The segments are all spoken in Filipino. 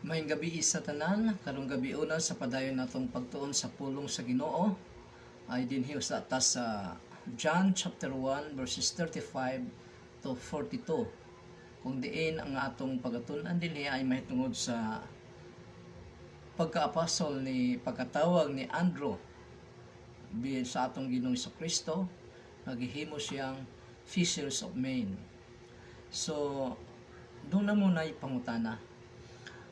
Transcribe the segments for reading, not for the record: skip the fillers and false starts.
Maayong gabi sa tanan, karong gabi una sa padayon natong pagtuon sa pulong sa Ginoo ay dinhi sa atas sa John chapter 1 verses 35 to 42. Kung diin ang atong pagatun-an dinhi ay mahitungod sa pagkaapostol ni pagkatawag ni Andrew biyan sa atong Ginoong Kristo, naghihimo siyang fishers of men. So, doon na muna pangutana.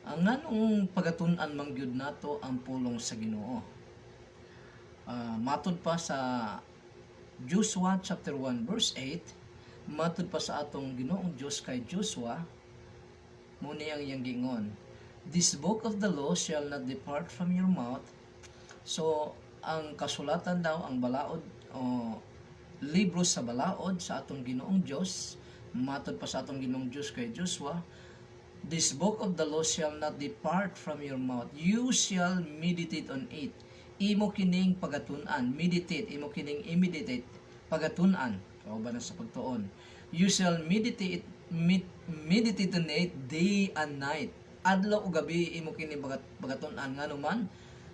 Ang nganong pagatun-an mangyud nato ang pulong sa Ginoo. Matud pa sa Joshua chapter 1 verse 8, matud pa sa atong Ginoong Dios kay Joshua, muni ang iyang gingon, "This book of the law shall not depart from your mouth." So, ang kasulatan daw, ang balaod o libro sa balaod sa atong Ginoong Dios, matud pa sa atong Ginoong Dios kay Joshua, "This book of the law shall not depart from your mouth. You shall meditate on it." Imo kining pagatun-an, meditate, imo kining imiditate, pagatun-an, kauban na sa pagtuon. You shall meditate on it day and night. Adlaw o gabi imo kining pagatun-an nganuman,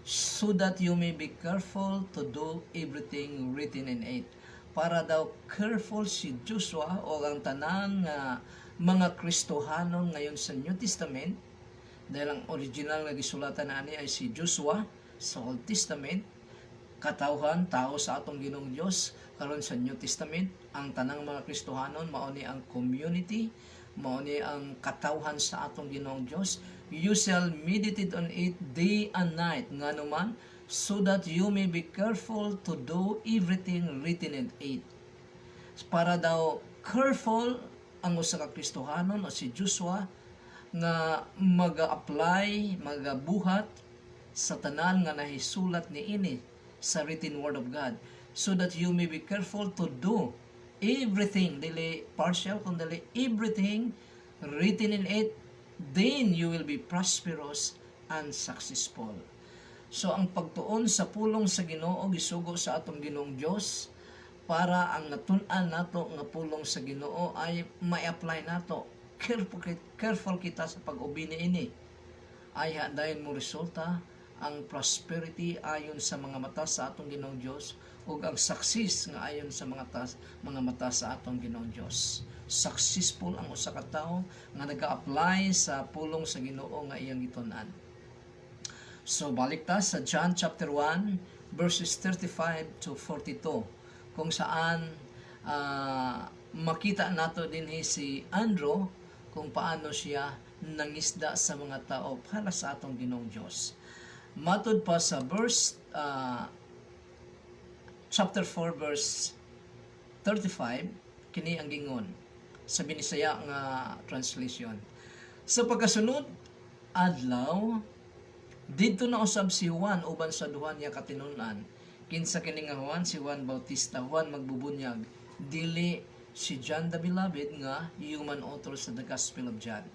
so that you may be careful to do everything written in it. Para daw careful si Joshua o ang tanan nga mga Kristohanon ngayon sa New Testament, dahil ang original nga gisulatan na ani ay si Joshua sa Old Testament, katawhan tao sa atong Ginoong Dios karon sa New Testament, ang tanang mga Kristohanon mao ni ang community, mao ni ang katawhan sa atong Ginoong Dios. You shall meditate on it day and night, nganuman, so that you may be careful to do everything written in it. Para daw careful ang usa ka Kristohanon o si Joshua nga mag-apply, magabuhat sa tanan nga nahisulat niini sa written word of God, so that you may be careful to do everything, dili partial kundi everything written in it, then you will be prosperous and successful. So ang pagtuon sa pulong sa Ginoo gisugo sa atong Ginoong Dios para ang natun-an nato nga pulong sa Ginoo ay ma-apply nato. Careful kita sa pag-ubi niini. Ay dayon mo resulta ang prosperity ayon sa mga mata sa atong Ginoong Dios ug ang success nga ayon sa mga mata sa atong Ginoong Dios. Successful ang usa ka tawo nga naga-apply sa pulong sa Ginoo nga iyang gitun-an. So balik ta sa John chapter 1 verses 35 to 42, kung saan makita nato din si Andrew kung paano siya nangisda sa mga tao para sa atong Ginoong Dios. Matud pa sa verse chapter 4 verse 35, kini ang gingon sa Binisaya nga translation. Sa pagkasunod adlaw, didto na usab si Juan uban sa duha niya katinun-an. Kinsa kini nga Juan? Si Juan Bautista. Juan magbubunyag, dili si John the Beloved nga human author sa the Gospel of John.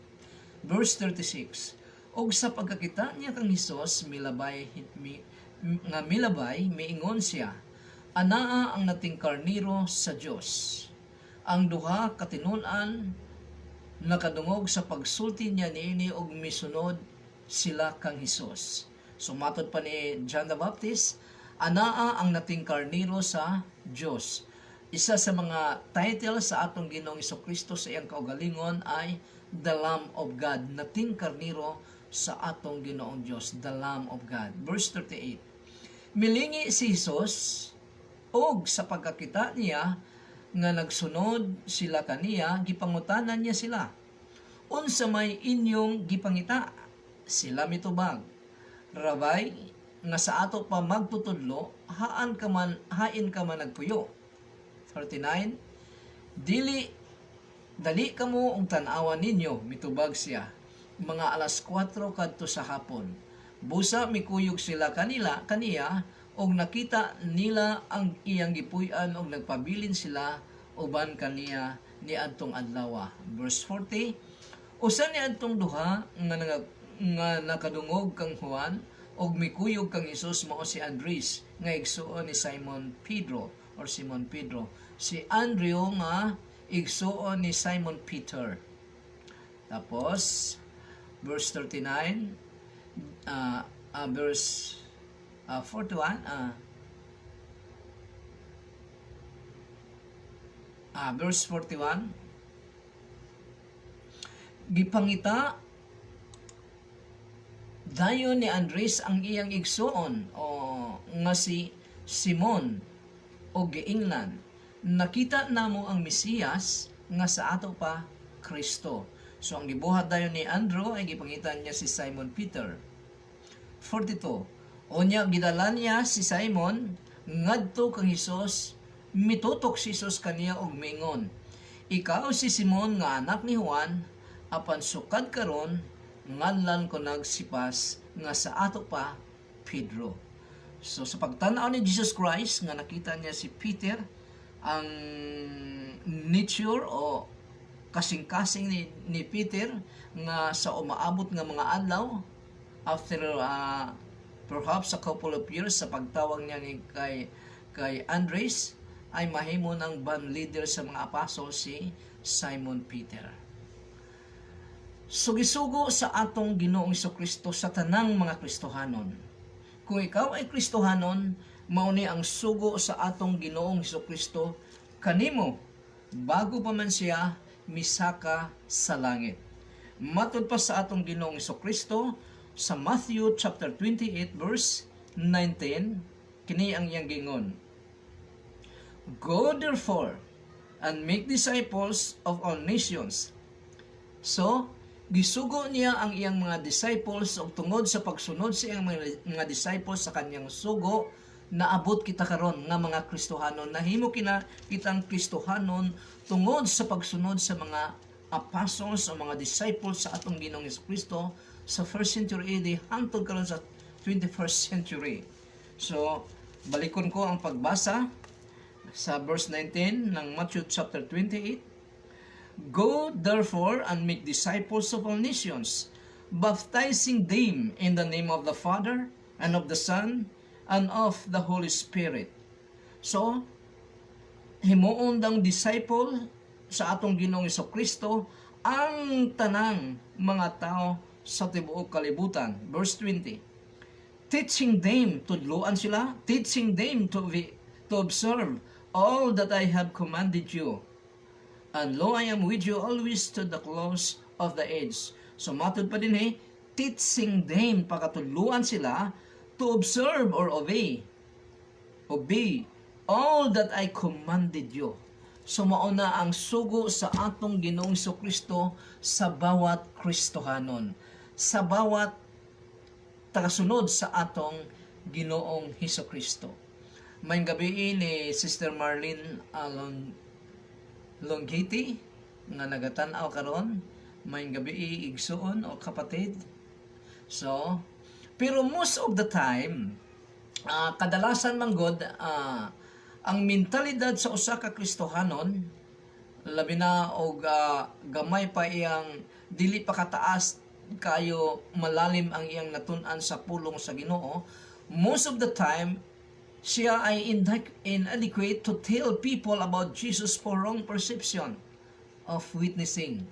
Verse 36, og sa pagkakita niya kang Hesus milabay miingon siya, anaa ang nating karniro sa Dios. Ang duha katinun-an nakadungog sa pagsulti niya niini og misunod sila kang Hesus. Sumatod pa ni John the Baptist, anaa ang nating karniro sa Dios. Isa sa mga title sa atong Ginoong Kristo sa iyang kaugalingon ay the Lamb of God, nating karniro sa atong Ginoong Dios, the Lamb of God. Verse 38, milingi si Hesus og sa pagkakita niya nga nagsunod sila kaniya, gipangutanan niya sila, unsa may inyong gipangita? Sila mitubag, Rabay, nga sa ato pa magtutudlo, hain ka man nagpuyo. 39, dali kamo og tan-awan ninyo, mitubag siya, mga alas 4 kadto sa hapon. Busa mikuyog sila kaniya og nakita nila ang iyang gipuy-an og nagpabilin sila uban kaniya ni adtong adlaw. Verse 40, usa ni adtong duha nga nakadungog kang Juan og mikuyog kang Hesus mao si Andres nga igsuon ni Simon Pedro. Si Andrew nga igsuon ni Simon Peter. Tapos verse 39, verse 41, verse 41, gipangita dayon ni Andres ang iyang igsoon o nga si Simon o giingnan, nakita namo ang Mesiyas nga sa ato pa Kristo. So ang gibuhat dayon ni Andrew ay gipangitan niya si Simon Peter. 42. Unya gidala niya si Simon ngadto kang Hesus, mitutok si Hesus kaniya og miingon, ikaw si Simon nga anak ni Juan, apan sukad karon nganlan ko nagsipas nga sa ato pa Pedro. So sa pagtan-aw ni Jesus Christ nga nakita niya si Peter, ang nature o kasing-kasing ni Peter nga sa umaabot nga mga adlaw after perhaps a couple of years sa pagtawag niya ni kay Andres, ay mahimo ng band leader sa mga apostles si Simon Peter. Sugisugo sa atong Ginoong Jesucristo sa tanang mga Kristohanon. Kung ikaw ay Kristohanon, mao ni ang sugo sa atong Ginoong Jesucristo kanimo bago pa man siya misaka sa langit. Matud pa sa atong Ginoong Jesucristo sa Matthew chapter 28 verse 19, kini ang iyang gingon, go therefore and make disciples of all nations. So gisugo niya ang iyang mga disciples og tungod sa pagsunod sa iyang mga disciples sa kanyang sugo, naabot kita karon nga mga Kristohanon, nahimo kitang Kristohanon tungod sa pagsunod sa mga apostles o mga disciples sa atong Ginoong Jesucristo sa 1st century AD hangtod karon sa 21st century. So balikon ko ang pagbasa sa verse 19 ng Matthew chapter 28. Go therefore and make disciples of all nations, baptizing them in the name of the Father and of the Son and of the Holy Spirit. So, himuon dang disciple sa atong Ginoong Jesucristo ang tanang mga tao sa tibuok kalibutan. Verse 20. Teaching them, tudloan sila, teaching them to observe all that I have commanded you. And lo, I am with you always to the close of the age. So matod pa din teaching them, pakatuluan sila to observe or obey all that I commanded you. So mauna ang sugo sa atong Ginoong Jesucristo sa bawat Kristohanon, sa bawat tagasunod sa atong Ginoong Jesucristo. May gabi ni Sister Marlene Longiti nga nagatanaw karon, may gabi igsuon o kapatid. So pero most of the time kadalasan man god ang mentalidad sa usa ka Kristohanon, labi na og gamay pa iyang dili pa kataas kayo malalim ang iyang natun-an sa pulong sa Ginoo, most of the time siya ay inadequate to tell people about Jesus for wrong perception of witnessing.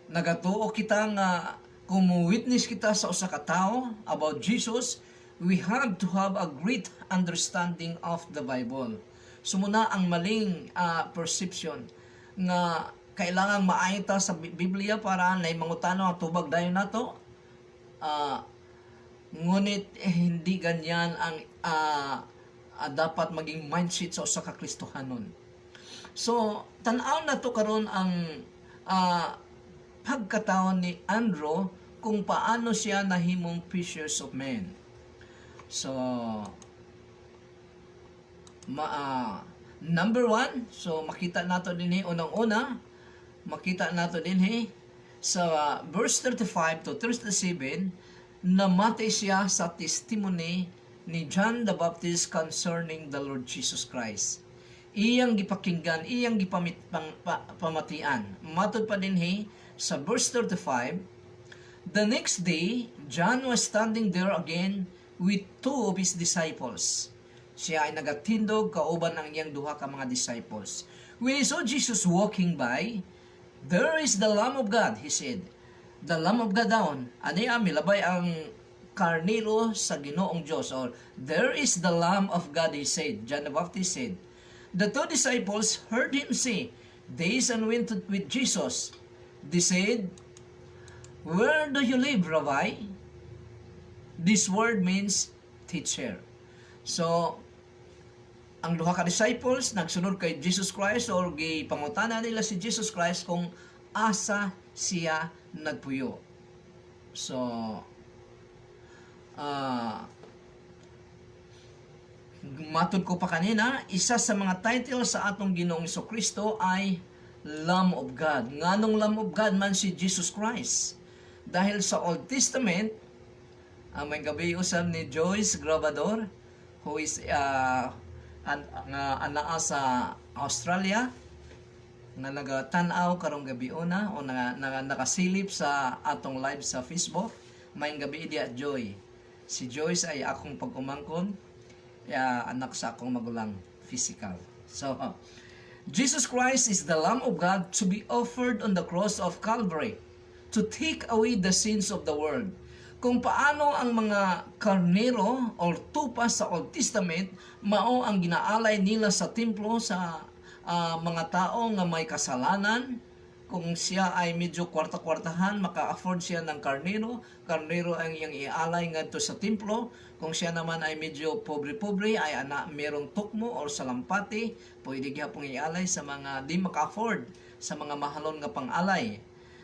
Nagatuo kita nga kung witness kita sa usa ka tawo about Jesus, we have to have a great understanding of the Bible. Sumuna ang maling perception nga kailangan maayo ta sa Biblia para nay mangutano ang tubag dayon nato. Ngunit hindi ganyan ang dapat maging mindset sa usa ka Kristohanon. So tan-aw na to karon ang pagkataon ni Andrew kung paano siya nahimong fishers of men. So number one, so makita nato din unang-una, makita nato din sa verse 35 to 37, namatay siya sa testimony ni John the Baptist concerning the Lord Jesus Christ. Iyang gipakinggan, iyang pamatian. Matod pa din sa verse 35, the next day, John was standing there again with two of his disciples. Siya ay nagatindog kauban ang iyang duha ka mga disciples. When he saw Jesus walking by, there is the Lamb of God, he said. The Lamb of God daon. Ani milabay ang karnero sa Ginoong Diyos. Or, there is the Lamb of God, he said. John the Baptist said. The two disciples heard him say, days and went with Jesus. They said, where do you live, Rabbi? This word means teacher. So, ang duha ka disciples nagsunod kay Jesus Christ or gipangutana nila si Jesus Christ kung asa siya nagpuyo. So, matud ko pa kanina, isa sa mga title sa atong Ginoong Kristo ay Lamb of God. Nganong Lamb of God man si Jesus Christ? Dahil sa Old Testament, may gabi usab ni Joyce Grabador, who is anaa sa Australia, nga nagatanaw karong gabi una o nakasilip sa atong live sa Facebook. May gabi diya Joy. Si Joyce ay akong pag-umangkon, anak sa akong magulang physical. So, Jesus Christ is the Lamb of God to be offered on the cross of Calvary to take away the sins of the world. Kung paano ang mga karnero o tupas sa Old Testament mao ang ginaalay nila sa templo sa mga tao nga may kasalanan. Kung siya ay medyo kwarta-kwartahan, maka-afford siya ng karnero. Karnero ang iyang ialay ngadto sa templo. Kung siya naman ay medyo pobre-pobre, ay merong tukmo o salampati, pwede gyapon ialay sa mga di maka-afford, sa mga mahalon nga pang-alay.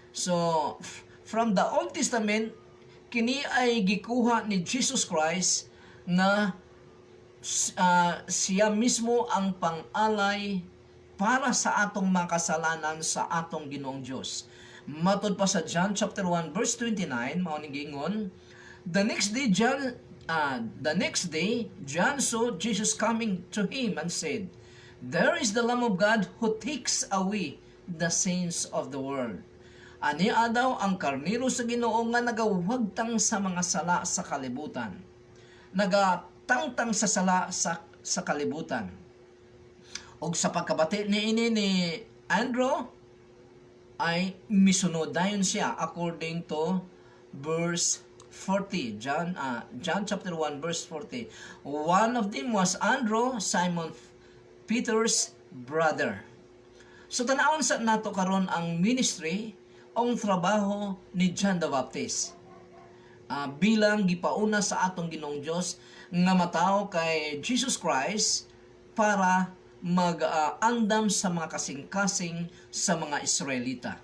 So, from the Old Testament, kini ay gikuha ni Jesus Christ na siya mismo ang pang-alay para sa atong mga kasalanan sa atong Ginoong Diyos. Matod pa sa John chapter 1 verse 29, mao ning giingon, the next day John saw Jesus coming to him and said, there is the Lamb of God who takes away the sins of the world. Ani daw ang karnero sa Ginoo nga nagawagtang sa mga sala sa kalibutan. Nagatangtang sa sala sa kalibutan. Og sa pagkabati ni Andrew ay misunod dayon siya according to verse 40. John chapter 1 verse 40. One of them was Andrew, Simon Peter's brother. So tanawon sa nato karon ang ministry ang trabaho ni John the Baptist. Bilang gipauna sa atong Ginoong Dios nga matao kay Jesus Christ para mag-andam sa mga kasing-kasing sa mga Israelita.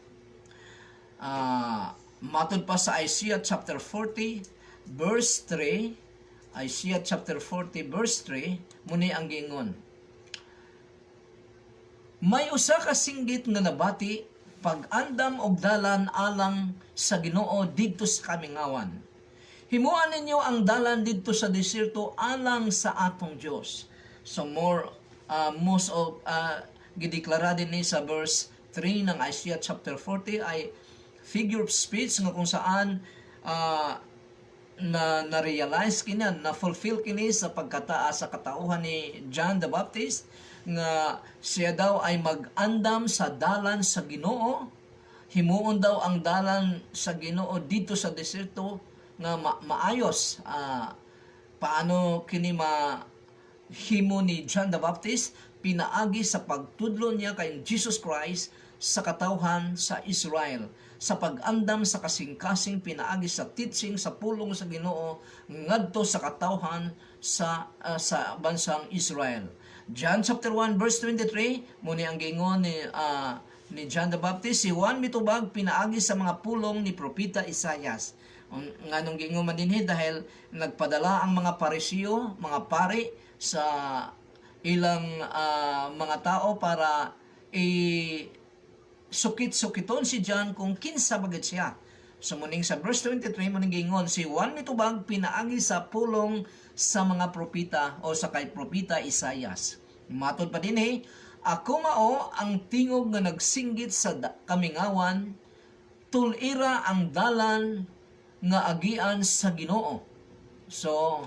Matod pa sa Isaiah chapter 40 verse 3, Isaiah chapter 40 verse 3, muni ang giingon, may usa ka singgit nga nabati pag-andam og dalan alang sa Ginoo didto sa kamingawan. Himuan ninyo ang dalan didto sa desierto alang sa atong Dios. So most of gideklara din ni sa verse 3 ng Isaiah chapter 40 ay figure of speech nga kung saan na-realize kini, na-fulfill kini sa pagkataas sa katauhan ni John the Baptist nga siya daw ay mag-andam sa dalan sa Ginoo. Himuon daw ang dalan sa Ginoo dito sa desierto nga maayos. Paano kini himo ni John the Baptist? Pinaagi sa pagtudlo niya kay Jesus Christ sa katawhan sa Israel, sa pag-andam sa kasing-kasing, pinaagi sa teaching sa pulong sa Ginoo ngadto sa katawhan sa bansang Israel. John chapter 1 verse 23, muni ang giingon ni John the Baptist, si Juan mitubag pinaagi sa mga pulong ni propeta Isaias. Nganong giingon man dinhi dahil nagpadala ang mga Parisiyo, mga pari sa ilang mga tao para sukit-sukiton si John kung kinsa bagid siya. So muning sa verse 23 muning giingon, si Juan mitubag pinaagi sa pulong sa mga propeta o sa kay propeta Isaias. Matod pa dinhi, ako mao ang tingog nga nagsinggit sa kamingawan, tulira ang dalan nga agian sa Ginoo. So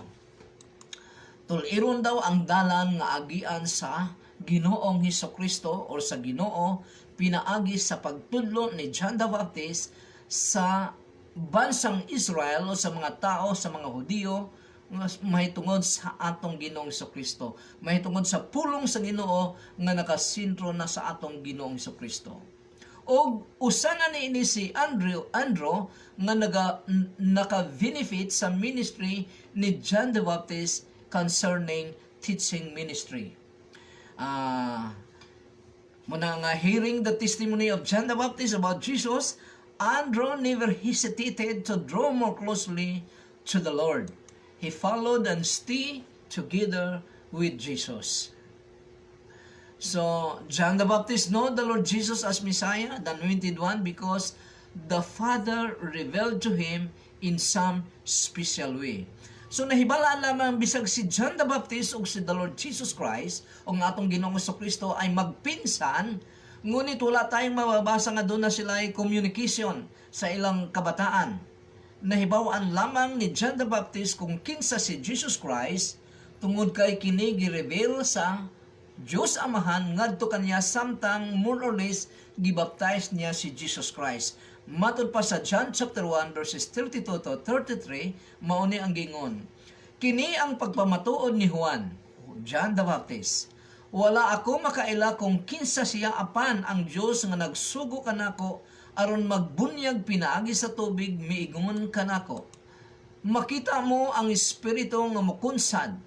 tuliron daw ang dalan nga agian sa Ginoong Hesukristo o sa Ginoo pinaagi sa pagtudlo ni John the Baptist sa bansang Israel o sa mga tao, sa mga Hudiyo, mahitungod sa atong Ginoong Kristo, mahitungod sa pulong sa Ginoo nga nakasintro na sa atong Ginoong Kristo. O usana ni ini si Andrew nga naka-benefit sa ministry ni John the Baptist concerning teaching ministry. Muna nga hearing the testimony of John the Baptist about Jesus, Andrew never hesitated to draw more closely to the Lord. He followed and stayed together with Jesus. So, John the Baptist know the Lord Jesus as Messiah, the Anointed One, because the Father revealed to him in some special way. So, nahibalaan lamang bisag si John the Baptist o si the Lord Jesus Christ o nga atong Ginoong Kristo ay magpinsan, ngunit wala tayong mababasa nga doon na sila ay communication sa ilang kabataan. Nahibawaan lamang ni John the Baptist kung kinsa si Jesus Christ tungod kay kini gi-reveal sa Diyos Amahan ngadto kaniya samtang more or less gibaptize niya si Jesus Christ. Matod pa sa John chapter 1 verses 32 to 33, mauni ang gingon. Kini ang pagpamatuod ni Juan, John the Baptist. Wala ako makaila kung kinsa siya apan ang Dios nga nagsugo kanako aron magbunyag pinaagi sa tubig miingon kanako. Makita mo ang espiritu nga mokunsad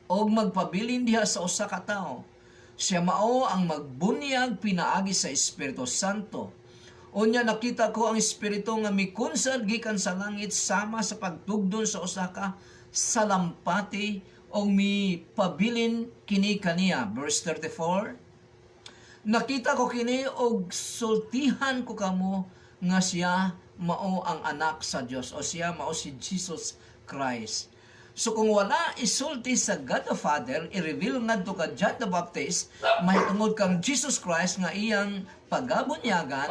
og magpabilin diha sa usa ka tawo. Siya mao ang magbunyag pinaagi sa Espiritu Santo. Unya nakita ko ang espiritu nga mikunsad gikan sa langit sama sa pagtugdon sa usa ka salampati o mipabilin kini kaniya. Verse 34. Nakita ko kini og sultihan ko kamo nga siya mao ang anak sa Dios o siya mao si Jesus Christ. So kung wala isulti sa God the Father, i-reveal ngadto ka John the Baptist, mahitungod kang Jesus Christ nga iyang pagabunyagan,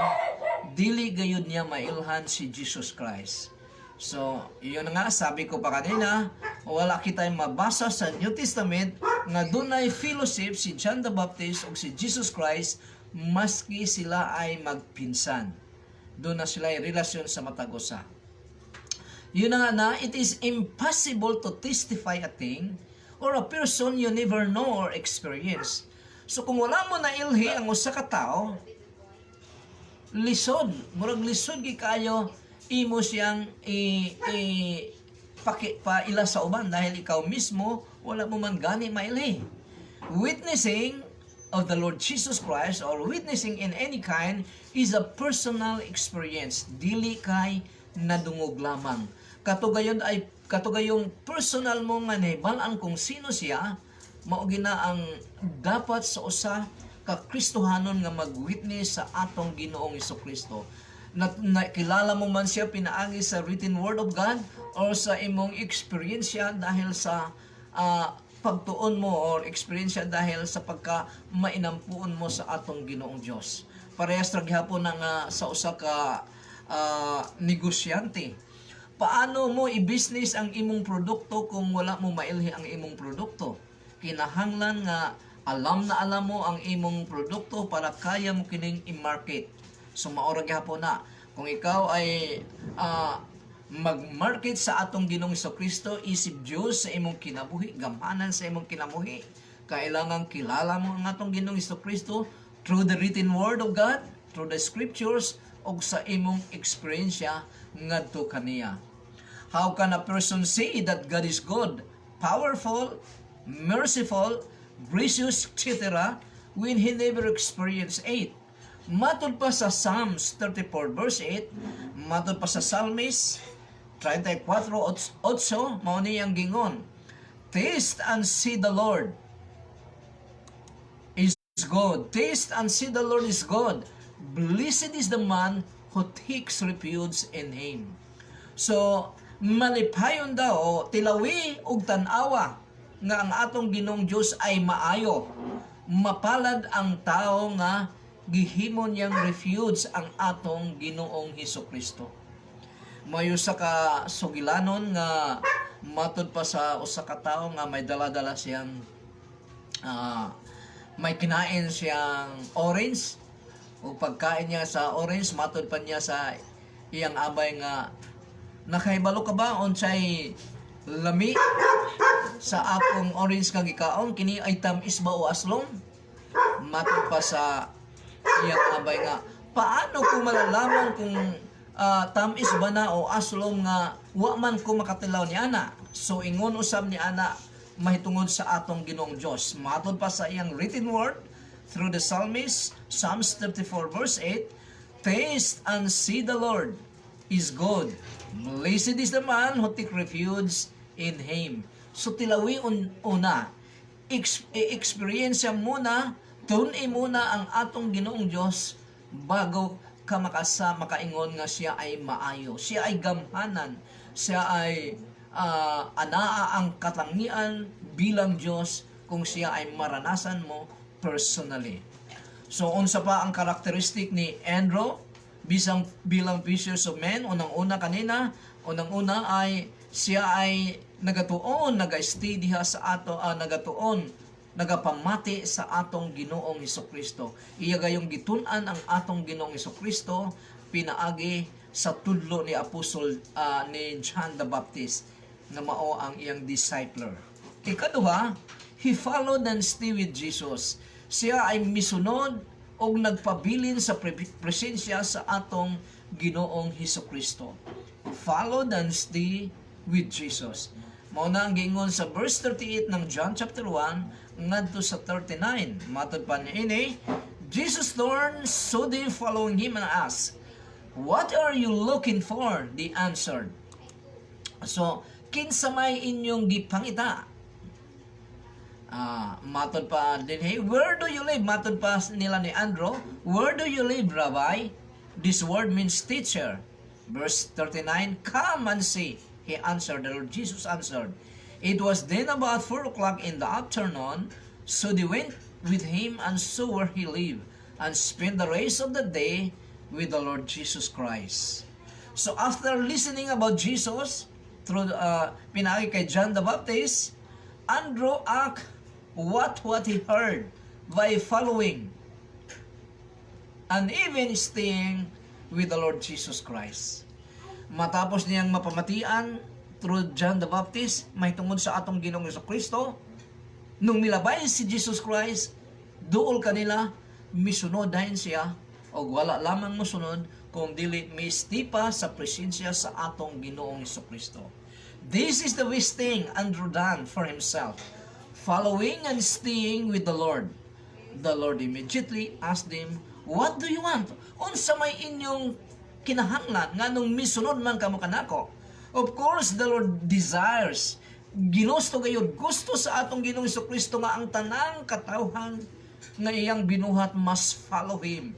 dili gayud niya mailhan si Jesus Christ. So, iyon nga, sabi ko pa kanina, wala kitay mabasa sa New Testament nga dunay fellowship si John the Baptist o si Jesus Christ maski sila ay magpinsan. Doon na sila ay relasyon sa matag-usa. Yun na nga na, it is impossible to testify a thing or a person you never know or experience. So kung wala mo na ilhi ang usa ka tao, lisod, murag lisod gi kayo imo siyang paila sa uban dahil ikaw mismo wala mo man gani mailhi. Witnessing of the Lord Jesus Christ or witnessing in any kind is a personal experience. Dili kay nadungog lamang. Katugayong personal mo nga nahibalaan kung sino siya, mao gina ang dapat sa usa ka Kristohanon nga mag-witness sa atong Ginoong Kristo. Nakilala mo man siya pinaagi sa written word of God or sa imong experience dahil sa pagtuon mo or experience dahil sa pagka mainampuon mo sa atong Ginoong Dios. Parehas ra gihapon nga sa usa ka negosyante. Paano mo i-business ang imong produkto kung wala mo mailhi ang imong produkto? Kinahanglan nga alam mo ang imong produkto para kaya mo kining i-market. So maura gyapon na kung ikaw ay mag-market sa atong Ginoong Kristo, isip Dios sa imong kinabuhi, gamanan sa imong kinabuhi. Kailangan kilala mo ang atong Ginoong Kristo through the written word of God, through the scriptures, o sa imong experience ngadto kaniya. How can a person say that God is good, powerful, merciful, gracious, etc. when he never experienced it? Matod pa sa Psalms 34 verse 8, matod pa sa Psalmist 34:8, mao ni ang gingon, taste and see the Lord is good. Taste and see the Lord is good. Blessed is the man who takes refuge in Him. So, malipayon daw, tilawi ug tan-awa nga ang atong Ginoong Dios ay maayo. Mapalad ang tao nga gihimo niyang refuge ang atong Ginoong Hesukristo. Mayo sa ka sugilanon nga matud pa sa usa ka tawo nga may dala-dala siyang may kinain siyang orange o pagkain niya sa orange, matod pa niya sa iyang abay nga, nakahibalo ka ba unsay lami sa akong orange nga gikaon, kini ay tamis ba o aslom? Matod pa sa iyang abay nga, paano ko malalaman kung tamis ba na o aslom nga wa man ko makatilaw ni ana? So ingon usab ni ana mahitungod sa atong Ginoong Dios. Matod pa sa iyang written word through the psalmist, Psalms 34 verse 8, taste and see the Lord is good. Blessed is the man who take refuge in Him. So tilawi una, experience muna, tun-i muna ang atong Ginoong Dios bago ka makaingon nga siya ay maayo, siya ay gamhanan, siya ay anaa ang katangian bilang Diyos kung siya ay maranasan mo personally. So unsa pa ang karakteristik ni Andrew bilang fishers of men? Unang-una ay siya ay nagatuon, nag-stay diha sa ato, nagapamati sa atong Ginoong Hesukristo. Iya gayong gitun-an ang atong Ginoong Hesukristo pinaagi sa tudlo ni Apostol ni John the Baptist na mao ang iyang discipler. Ikaduha, he followed and stay with Jesus. Siya ay misunod o nagpabilin sa presensya sa atong Ginoong Hesukristo. Followed and stay with Jesus. Mao na ang giingon sa verse 38 ng John chapter 1 ngadto sa 39. Matod pa niini, Jesus learned, so they following him and asked, "What are you looking for?" They answered. So, kinsa may inyong gipangita? Matod pa din, hey, where do you live? Matod pa nila ni Andrew, where do you live, Rabbi? This word means teacher. Verse 39, come and see. He answered, the Lord Jesus answered, it was then about 4 o'clock in the afternoon, so they went with him and saw where he lived, and spent the rest of the day with the Lord Jesus Christ. So after listening about Jesus, through pinagi kay John the Baptist, Andrew asked what he heard by following and even staying with the Lord Jesus Christ. Matapos niyang mapamatian through John the Baptist, may tungod sa atong Ginoong Hesukristo, nung milabay si Jesus Christ, duol kanila, misunod dahil siya, o wala lamang musunod, kung dili mistipa sa presensya sa atong Ginoong Hesukristo. This is the best thing Andrew done for himself, following and staying with the Lord. The Lord immediately asked him, what do you want? Unsa may inyong kinahanglan nga nung misunod man kamo kanako? Of course, the Lord desires, ginusto gayud, gusto sa atong Ginoong Hesukristo nga ang tanang katawhan nga iyang binuhat must follow Him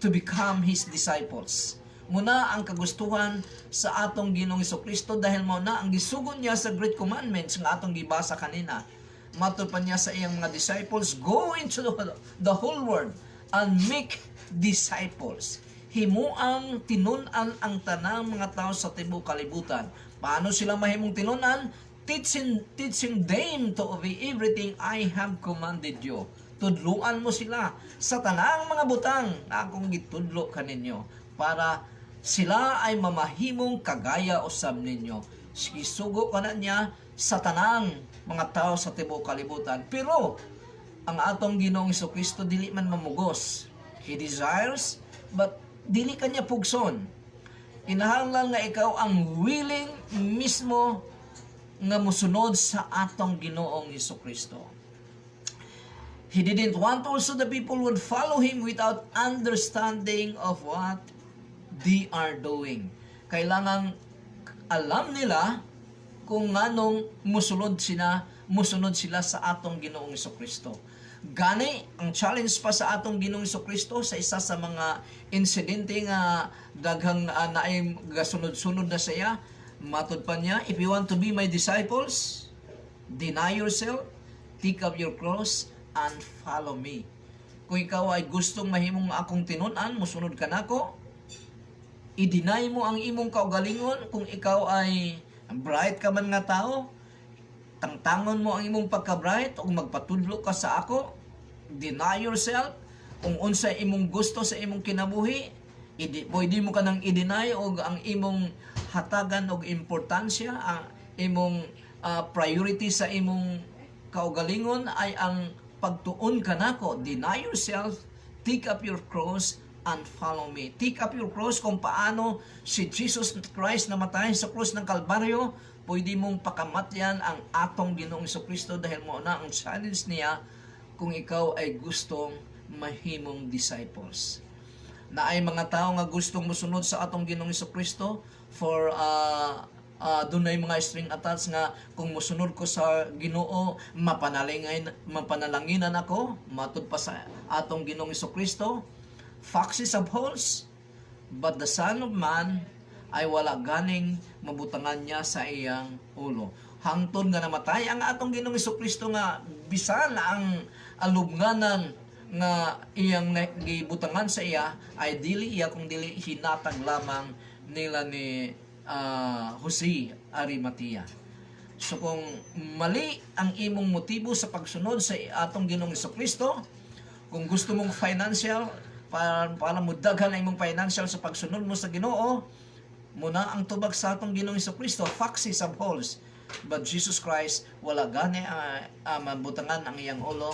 to become His disciples. Muna ang kagustuhan sa atong Ginoong Hesukristo dahil mao na ang gisugon niya sa Great Commandments nga atong gibasa kanina. Matod pa niya sa iyang mga disciples, go into the whole world and make disciples. Himuang tinunan ang tanang mga tao sa tibuok kalibutan. Paano sila mahimong tinunan? Teaching them to obey everything I have commanded you. Tudluan mo sila sa tanang mga butang na akong gitudlo kaninyo para sila ay mamahimong kagaya usab ninyo. Sisugo ka na niya sa tanang mga tao sa tibuok kalibutan. Pero ang atong Ginoong Hesukristo dili man mamugos. He desires, but dili kanya pugson. Kinahanglan nga ikaw ang willing mismo nga musunod sa atong Ginoong Hesukristo. He didn't want also the people would follow him without understanding of what they are doing. Kailangan alam nila kung nganong musunod sila sa atong Ginoong Hesukristo. Gani, ang challenge pa sa atong Ginoong Hesukristo sa isa sa mga insidente nga daghang naay gasunod-sunod na siya, matod pa niya, if you want to be my disciples, deny yourself, take up your cross, and follow me. Kung ikaw ay gustong mahimong akong tinunan, musunod ka nako, i-deny mo ang imong kaugalingon. Kung ikaw ay bright ka man nga tao, tangtangon mo ang imong pagka-bright o magpatudlo ka sa ako, deny yourself. Kung unsa imong gusto sa imong kinabuhi, Pwede mo ka nang i-deny og ang imong hatagan og importansya, ang imong priority sa imong kaugalingon ay ang pagtuon kanako. Deny yourself, take up your cross, and follow me. Take up your cross. Kung paano si Jesus Christ namatay sa cross ng Kalbaryo, pwede mong pakamatyan ang atong Ginoong Kristo dahil mo na ang challenge niya kung ikaw ay gustong mahimong disciples. Na ay mga tao nga gustong mosunod sa atong Ginoong Kristo for dunay mga string attached nga kung mosunod ko sa Ginoo mapanalanginan ako matud pa sa atong Ginoong Kristo. Foxes have holes, but the Son of Man ay wala ganing mabutangan niya sa iyang ulo. Hangtod nga namatay ang atong Ginoong Kristo nga bisan ang alubnganan nga iyang gibutangan sa iya ay dili iya kung dili hinatag lamang nila ni Jose Arimatea. So kung mali ang imong motibo sa pagsunod sa atong Ginoong Kristo, kung gusto mong financial para mo daghan ang imong financial sa pagsunod mo sa Ginoo, muna ang tubag sa atong Ginoong Kristo, foxes have holes, but Jesus Christ wala gani mabutangan ang iyang ulo.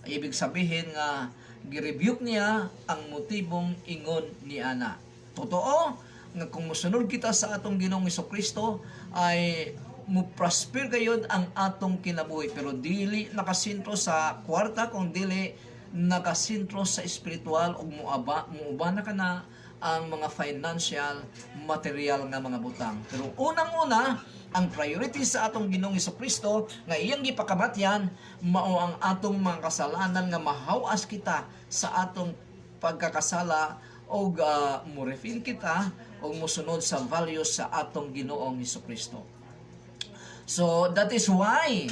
Ibig sabihin nga gi-rebuke niya ang motibong ingon ni ana. Totoo nga kung mosunod kita sa atong Ginoong Kristo ay mo prosper gayud ang atong kinabuhi, pero dili nakasentro sa kwarta kung dili nakasentro sa espiritual ug muuba na kana ang mga financial, material nga mga butang. Pero unang-una, ang priority sa atong Ginoong Kristo nga iyang gipakamatyan mao ang atong mga kasalanan nga mahawas kita sa atong pagkakasala og mo-refine kita og mosunod sa values sa atong Ginoong Kristo. So that is why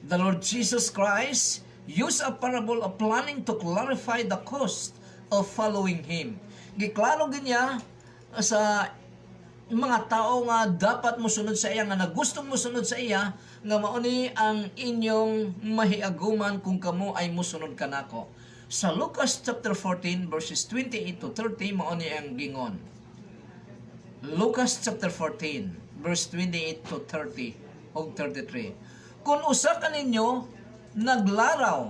the Lord Jesus Christ used a parable of planning to clarify the cost of following Him. Giklaro din niya sa mga tao nga dapat mosunod sa iya, nga nagustong mosunod sa iya, nga mauni ang inyong mahiaguman kung kamo ay mosunod kanako. Sa Lucas chapter 14 verses 28 to 30 mauni ang gingon. Lucas chapter 14 verse 28 to 30 og 33. Kung usa ka ninyo naglaraw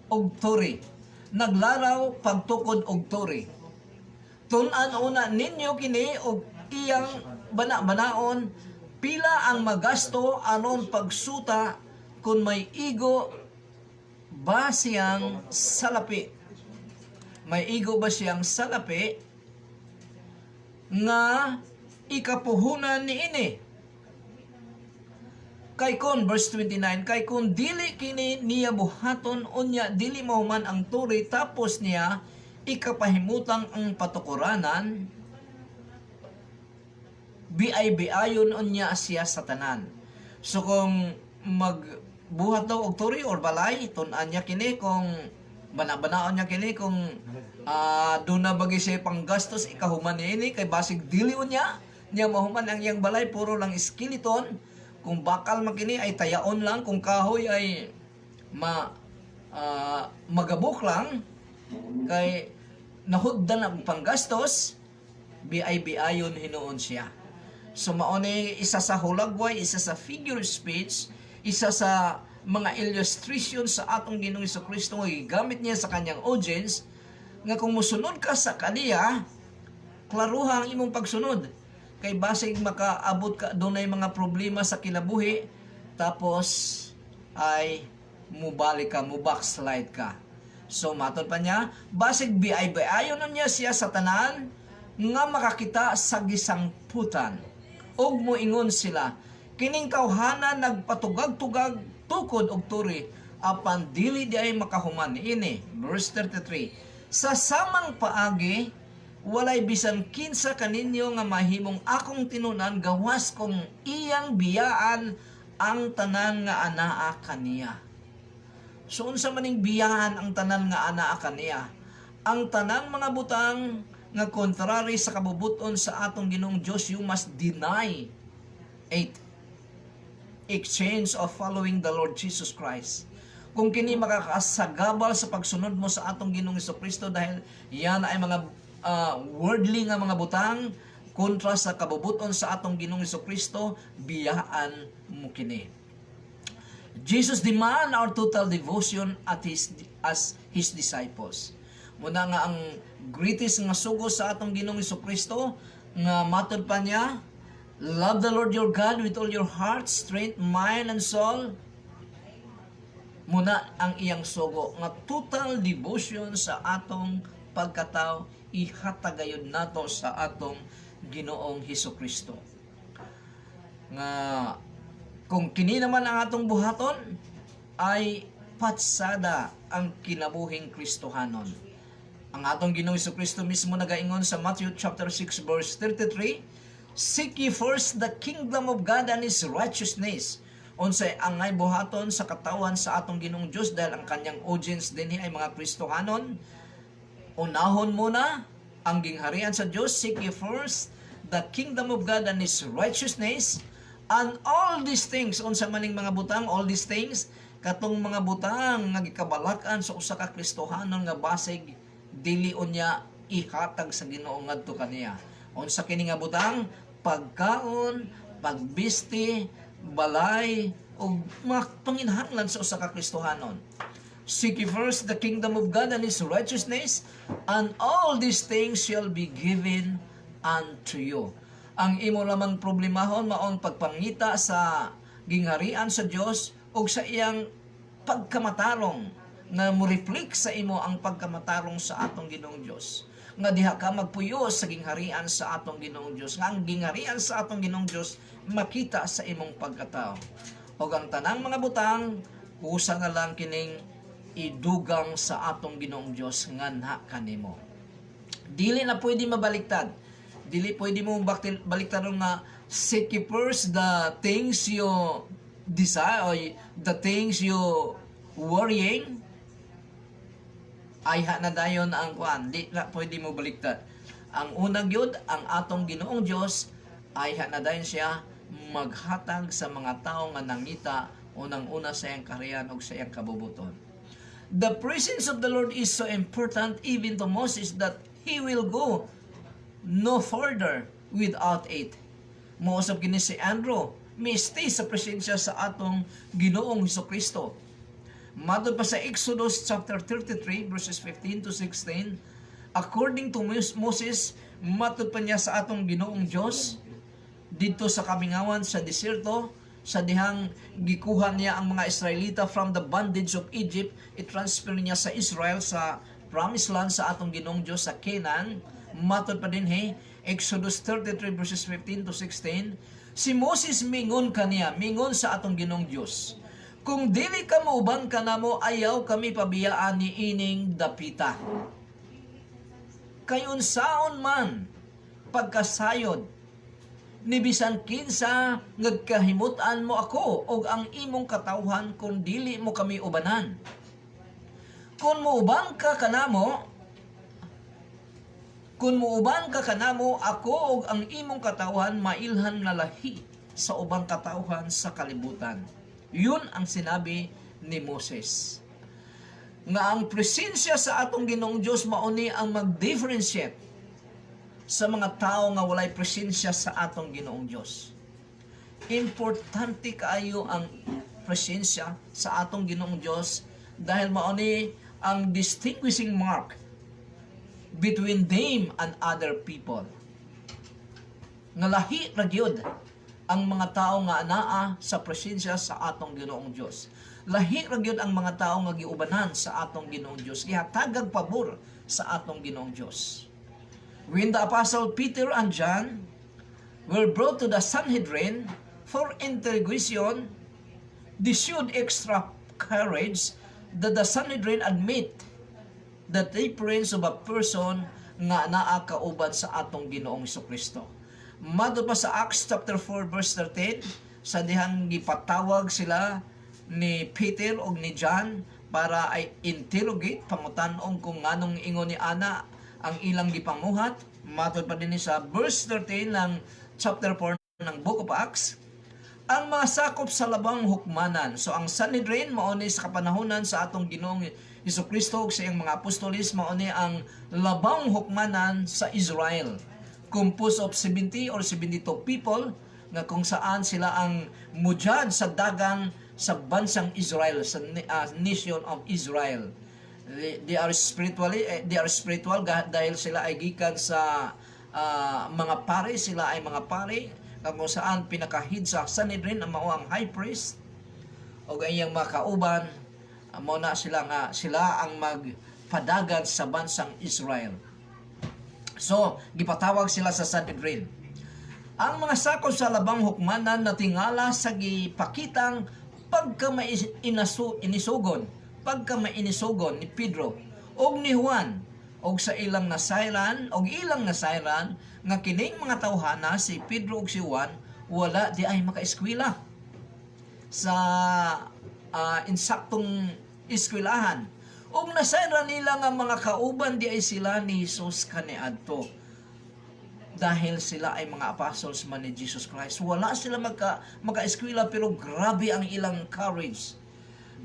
og turi, naglaraw pagtukod og turi, tun-an una ninyo kini og iyang bana-banaon pila ang magasto anon pagsuta kung may igo ba siyang salapi. May igo ba siyang salapi nga ikapuhunan niini. Kay kon, verse 29, kay kun dili kini niya buhaton unya dili mahuman ang turi tapos niya ikapahimutang ang patukuranan, biay-biayon unya siya sa tanan. So kung magbuhat daw og turi or balay, tun-an niya kini kung bana-banaon niya kini kung doon na bagi siya panggastos ikahuman niini kay basig dili unya niya mahuman ang iyang balay puro lang skeleton. Kung bakal makini ay tayaon lang, kung kahoy ay magabok lang, kay nahuddan ang panggastos, biay-biayon hinuon siya. So mauni isa sa hulagway, isa sa figure speech, isa sa mga illustration sa atong Ginoong Kristo nga gigamit niya sa kanyang audience, nga kung musunod ka sa kaniya, klaruha ang imong pagsunod. Kay basig makaabot ka doon ay mga problema sa kinabuhi, tapos ay mubalik ka, mubackslide ka. So matod pa niya, basig biay-biayon niya siya sa tanan nga makakita sa gisangputan. Og moingon sila, kining tawhana nagpatugag-tugag tukod og turi, apan dili di ay makahuman ini. Verse 33, sa samang paagi, walay bisan kinsa kaninyo nga mahimong akong tinunan gawas kung iyang biyaan ang tanan nga anaa kaniya. So unsa maning biyaan ang tanan nga anaa kaniya? Ang tanan mga butang nga kontrary sa kabubuton sa atong Ginoong Dios, you must deny 8. Exchange of following the Lord Jesus Christ. Kung kini makakasagabal sa pagsunod mo sa atong Ginoong Kristo dahil yan ay mga worldly nga mga butang kontra sa kabubuton sa atong Ginoong Hesukristo, biyaan mo kini. Jesus demand our total devotion as His disciples. Muna nga ang greatest nga sugo sa atong Ginoong Hesukristo, nga matod pa niya, love the Lord your God with all your heart, strength, mind, and soul. Muna ang iyang sugo nga total devotion sa atong pagkatao, ihatagayod nato sa atong Ginoong Hesukristo. Nga kung kini naman ang atong buhaton ay patsada ang kinabuhing Kristohanon. Ang atong Ginoong Hesukristo mismo nagaingon sa Matthew chapter 6 verse 33, "Seek ye first the kingdom of God and His righteousness." Unsay angay buhaton sa katawan sa atong Ginoong Dios dahil ang kanyang audience dinhi ay mga Kristohanon. Unahon muna ang gingharian sa Dios, seek ye first the kingdom of God and His righteousness, and all these things, unsa maning mga butang, all these things, katong mga butang nga gikabalakan sa usa ka Kristohanon nga basig dili unya ihatag sa Ginoo ngadto kaniya. Unsa kini nga butang? Pagkaon, pagbisti, balay o mga panginahanglan sa usa ka Kristohanon. Seek ye first the kingdom of God and His righteousness, and all these things shall be given unto you. Ang imo lamang problemahon maong pagpangita sa gingharian sa Dios ug sa iyang pagkamatarong na mo-reflect sa imo ang pagkamatarong sa atong Ginoong Dios. Nga diha ka magpuyo sa gingharian sa atong Ginoong Dios. Nga ang gingharian sa atong Ginoong Dios makita sa imong pagkatao. O ang tanang mga butang, usa nga lang kining idugang sa atong Ginoong Dios nganha kanimo. Dili na pwede mabaliktad. Dili pwede mo baliktad nga seek ye first the things you desire or the things you worrying. Ay na dayon ang kuan, di na pwede mo baliktad. Ang unang yun, ang atong Ginoong Dios ay na dayon siya maghatag sa mga tao nga nangita unang-una sa iyang kaharian o sa iyang kabubuton. The presence of the Lord is so important even to Moses that he will go no further without it. Mousab kini si Andrew, may stay sa presensya sa atong Ginoong Hesukristo. Matod pa sa Exodus chapter 33 verses 15 to 16, according to Moses, matod pa niya sa atong Ginoong Dios dito sa kamingawan sa desierto, sa dihang gikuha niya ang mga Israelita from the bondage of Egypt, i-transfer niya sa Israel sa promised land sa atong Ginoong Dios sa Canaan. Matod pa din Exodus 33 verses 15 to 16, si Moses mingon kaniya, mingon sa atong Ginoong Dios, kung dili ka mauban ka namo, ayaw kami pabiyaan ni ining dapita. Kayon saon man pagkasayod ni bisan kinsa ngagkahimutan mo ako og ang imong katawhan kung dili mo kami ubanan. Kung muuban ka kanamo, ako og ang imong katawhan mailhan nga lahi sa ubang katawhan sa kalibutan. Yun ang sinabi ni Moses. Nga ang presensya sa atong Ginoong Dios mauni ang mag-differentiate sa mga tao nga walay presensya sa atong Ginoong Dios. Importante kaayo ang presensya sa atong Ginoong Dios dahil mauni ang distinguishing mark between them and other people. Nga lahi ra gyud ang mga tao nga anaa sa presensya sa atong Ginoong Dios. Lahi ra gyud ang mga tao nga giubanan sa atong Ginoong Dios, gihatagag pabor sa atong Ginoong Dios. When the apostle Peter and John were brought to the Sanhedrin for interrogation, they showed extra courage that the Sanhedrin admit the difference of a person nga naa kauban sa atong Ginoong Hesukristo. Madto pa sa Acts chapter 4 verse 13, sa dihang gipatawag sila ni Peter o ni John para ay interrogate, pangutan-ong kung nganong ingon ni ana ang ilang gipamuhat. Matod pa din sa verse 13 ng chapter 4 ng Book of Acts, ang mga sakop sa labang hukmanan. So ang Sanhedrin mao ni sa kapanahonan sa atong Ginoong Hesukristo sa iyang mga apostolis, mao ni ang labang hukmanan sa Israel, composed of 70 or 72 people nga kung saan sila ang mujad sa dagang sa bansang Israel, sa nation of Israel. They are spiritual dahil sila ay gikan sa mga pare, sila ay mga pare kung saan pinakahid sa Sanhedrin ang mao ang high priest o iyang mga kauban, mao na sila ang magpadagan sa bansang Israel. So gipatawag sila sa Sanhedrin. Ang mga sakop sa labang hukmanan natingala sa gipakitang pagka mainisogon ni Pedro og ni Juan og sa ilang nasayran nga kining mga tawhana si Pedro ug si Juan wala di ay makaeskwela sa insaktong eskwelahan. Og nasayran nila nga mga kauban di ay sila ni Jesus kaniadto. Dahil sila ay mga apostles man ni Jesus Christ. Wala sila maka-eskwela pero grabe ang ilang courage.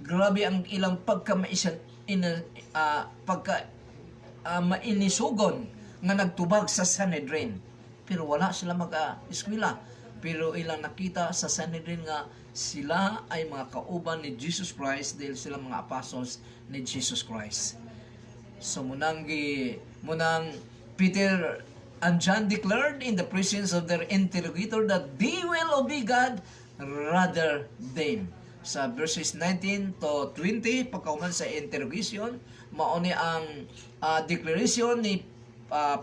Grabe ang ilang mainisugon nga nagtubag sa Sanhedrin. Pero wala sila maka-eskwela. Pero ilang nakita sa Sanhedrin nga sila ay mga kauban ni Jesus Christ dahil sila mga apostles ni Jesus Christ. So munang Peter and John declared in the presence of their interrogator that they will obey God rather than. Sa verses 19 to 20, pagkauman sa interrogation, mauni ang declaration ni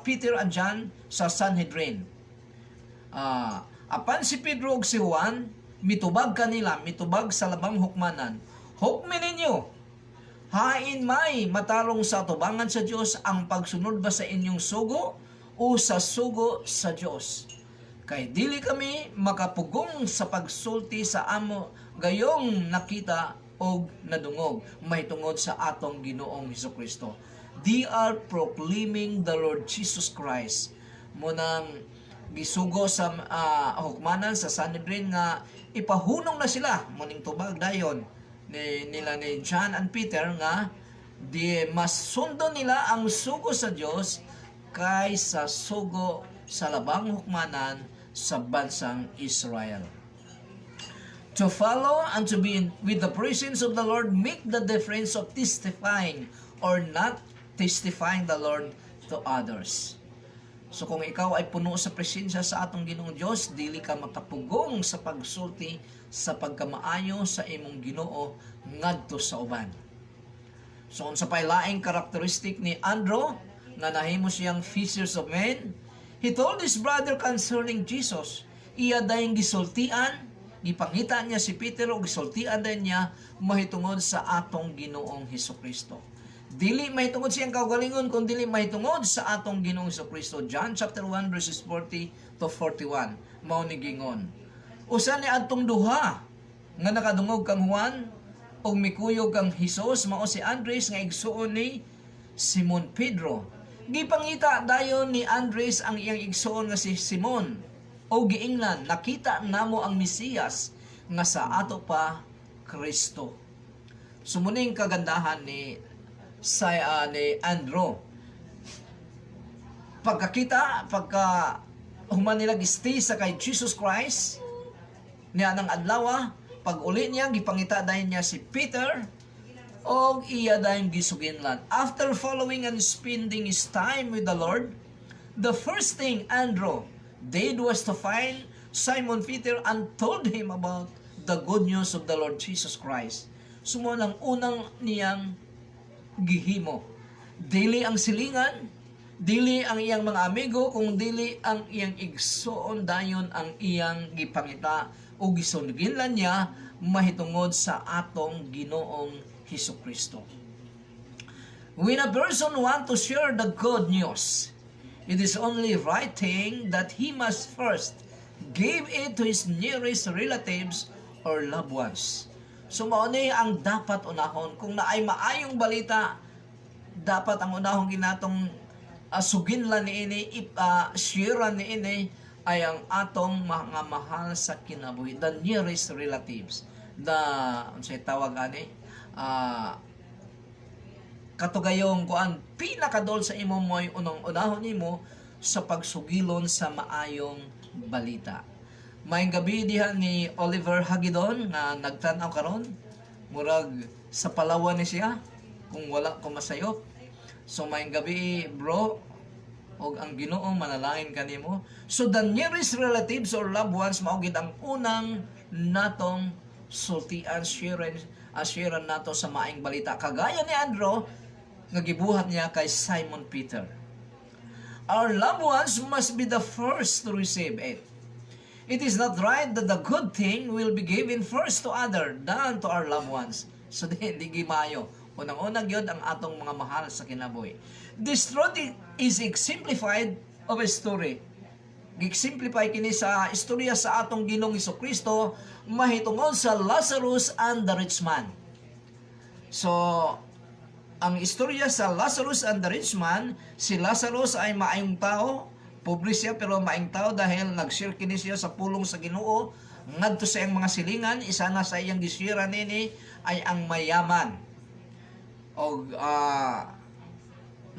Peter and John sa Sanhedrin. Apan si Pedro ug si Juan, mitubag sa labang hukmanan. Hukmi ninyo, hain may matarong sa tubangan sa Dios ang pagsunod ba sa inyong sugo o sa sugo sa Dios. Kay dili kami makapugong sa pagsulti sa amo gayong nakita og nadungog mahitungod sa atong Ginoong Hesukristo. They are proclaiming the Lord Jesus Christ. Munang gisugo sa hukmanan sa Sanhedrin nga ipahunong na sila muning tubag dayon nila ni John and Peter nga di mas sundo nila ang sugo sa Dios kaysa sugo sa labang hukmanan sa bansang Israel. To follow and to be with the presence of the Lord make the difference of testifying or not testifying the Lord to others. So kung ikaw ay puno sa presensya sa atong Ginoong Dios, dili ka makapugong sa pagsulti sa pagkamaayo sa imong Ginoo ngadto sa uban. So unsa pay laing karakteristik ni Andrew nga nahimo siyang fishers of men? He told his brother concerning Jesus. Iya dayong gisultian, gipangita niya si Peter o gisultian din niya mahitungod sa atong Ginoong Hesukristo. Dili mahitungod siyang kaugalingon kung dili mahitungod sa atong Ginoong Hesukristo. John chapter 1 verses 40 to 41 mao ni gingon. Usa ni adtong duha nga nakadungog kang Juan og mikuyog kang Hesus mao si Andres nga igsuon ni Simon Pedro. Gipangita dayon ni Andres ang iyang igsuon nga si Simon o giingnan nakita namo ang Mesiyas nga sa ato pa Kristo. Sumuning kagandahan ni Andrew. Pagka human nila gistay sa kay Jesus Christ niya nang adlaw, pag uli niya gipangita dayon niya si Peter og iya dayon gisuginlan. After following and spending his time with the Lord, the first thing Andrew did was to find Simon Peter and told him about the good news of the Lord Jesus Christ. Sumo lang unang niyang gihimo. Dili ang silingan, dili ang iyang mga amigo, kung dili ang iyang igsuon dayon ang iyang gipangita o gisunginlan niya mahitungod sa atong Ginoong Hesukristo. When a person wants to share the good news, it is only right thing that he must first give it to his nearest relatives or loved ones. So mao ni ang dapat unahon. Kung naay maayong balita, dapat ang unahong ginatong suginlan niini, sharean niini ay ang atong mga mahal sa kinabuhi, the nearest relatives, the unsay tawag ani, katugayong kuan pinakadol sa imo mo'y unang-unahon nimo sa pagsugilon sa maayong balita. Maayong gabi diha ni Oliver Hagidon nga nagtan-aw karon, murag sa Palawan ni siya kung wala ko masayop. So maayong gabi bro, og ang Ginoo manalangin kanimo. So the nearest relatives or loved ones mao gid ang unang natong sultian, sharean nato sa maayong balita. Kagaya ni Andrew nga gibuhat niya kay Simon Peter. Our loved ones must be the first to receive it. It is not right that the good thing will be given first to other than to our loved ones. So di gimayo. Unang-unang yun ang atong mga mahal sa kinabuhi. This truth is exemplified of a story. Gi-simplify kini sa istorya sa atong Ginoong Hesukristo mahitungod sa Lazarus and the rich man. So, ang istorya sa Lazarus and the rich man, si Lazarus ay maayong tao, pobre siya pero maayong tao dahil nag-share kini siya sa pulong sa Ginoo ngadto sa iyang mga silingan. Isa na sa iyang gisira nini ay ang mayaman. O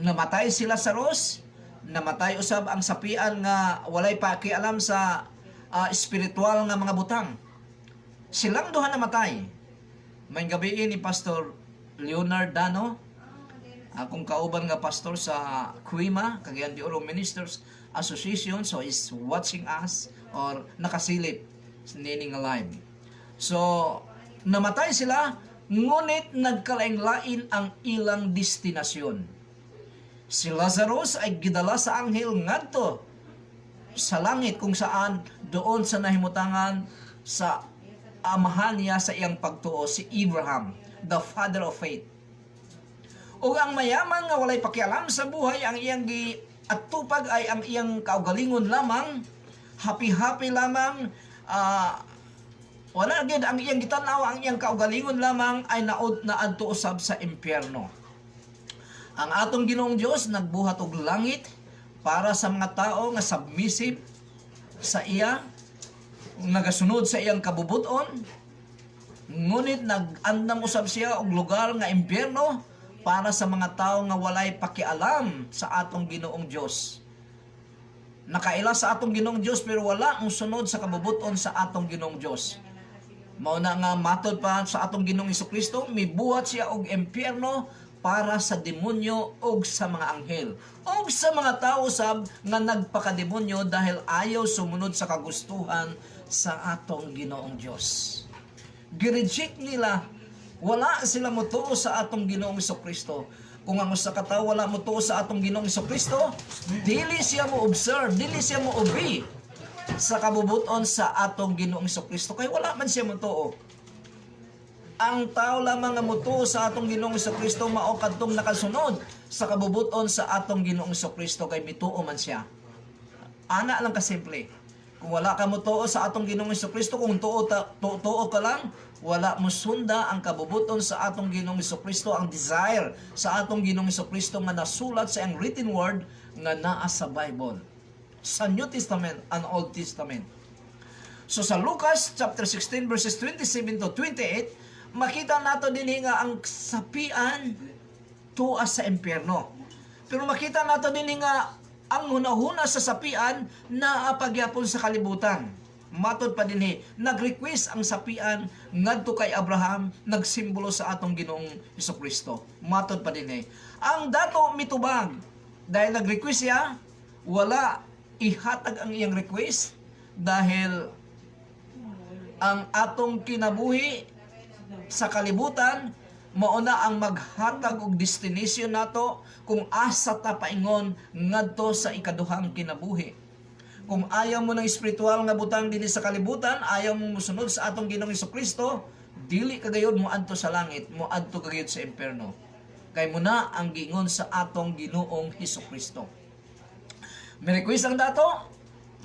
namatay si Lazarus, namatay usab ang sapian nga walay pakialam sa espiritual nga mga butang. Silang duha namatay. May gabi ni Pastor Leonard Dano, akong kauban nga pastor sa Kuima, Cagayan de Oro Ministers Association, so is watching us or nakasilip nining live. So namatay sila, ngunit nagkalain-lain ang ilang destinasyon. Si Lazarus ay gidala sa anghel ngadto sa langit kung saan doon sa nahimutangan sa amahan niya sa iyang pagtuo, si Abraham, the father of faith. O ang mayaman nga walay pakialam sa buhay, ang iyang atupag ay ang iyang kaugalingon lamang, happy-happy lamang, wala gid ang iyang gitanaw, ang iyang kaugalingon lamang ay naadto usab sa impyerno. Ang atong Ginoong Dios nagbuhat og langit para sa mga tao nga submissive sa iya, nagasunod sa iyang kabubuton, ngunit nag-andam usab siya og lugar nga impyerno para sa mga tao nga walay pakialam sa atong Ginoong Dios. Nakaila sa atong Ginoong Dios pero wala ang sunod sa kabubuton sa atong Ginoong Dios. Mao na nga matod pa sa atong Ginoong Hesukristo, mibuhat siya og impyerno para sa demonyo og sa mga anghel og sa mga tao sab nga nagpakademonyo dahil ayaw sumunod sa kagustuhan sa atong Ginoong Dios. Gireject nila, wala sila motuo sa atong Ginoong Hesukristo. Kung ang usa ka tawo wala motuo sa atong Ginoong Hesukristo, dili siya mo observe, dili siya mo obey sa kabubuton sa atong Ginoong Hesukristo, kay wala man siya motuo. Ang tao lamang nga motuo sa atong Ginoong Hesukristo mao kadtong nakasunod sa kabubuton sa atong Ginoong Hesukristo, kay mituo man siya. Ana lang kasimple. Kung wala ka motuo sa atong Ginoong Hesukristo, kung tuo ka lang, wala mo sunda ang kabubuton sa atong Ginoong Hesukristo, ang desire sa atong Ginoong Hesukristo nga nasulat sa ang written word nga naa sa Bible, sa New Testament and Old Testament. So sa Lucas chapter 16 verses 27 to 28, makita nato dinhi nga ang sapian tuwa sa impyerno. Pero makita nato dinhi nga ang hunahuna sa sapian naapagyapon sa kalibutan. Matod pa dinhi, nag-request ang sapian ngadto kay Abraham, nagsimbolo sa atong Ginoong Hesukristo. Matod pa dinhi, ang dato mitubag dahil nag-request siya, wala ihatag ang iyang request dahil ang atong kinabuhi sa kalibutan mauna ang maghatag og destination nato kung asa ta paingon ngadto sa ikaduhang kinabuhi. Kung ayaw mo ng espiritual nga butang dinhi sa kalibutan, ayaw mo musunod sa atong Ginoong Hesukristo, dili kagayod mo adto sa langit, mo adto kagayod sa impyerno. Kay muna ang giingon sa atong Ginoong Hesukristo. May request ang dato,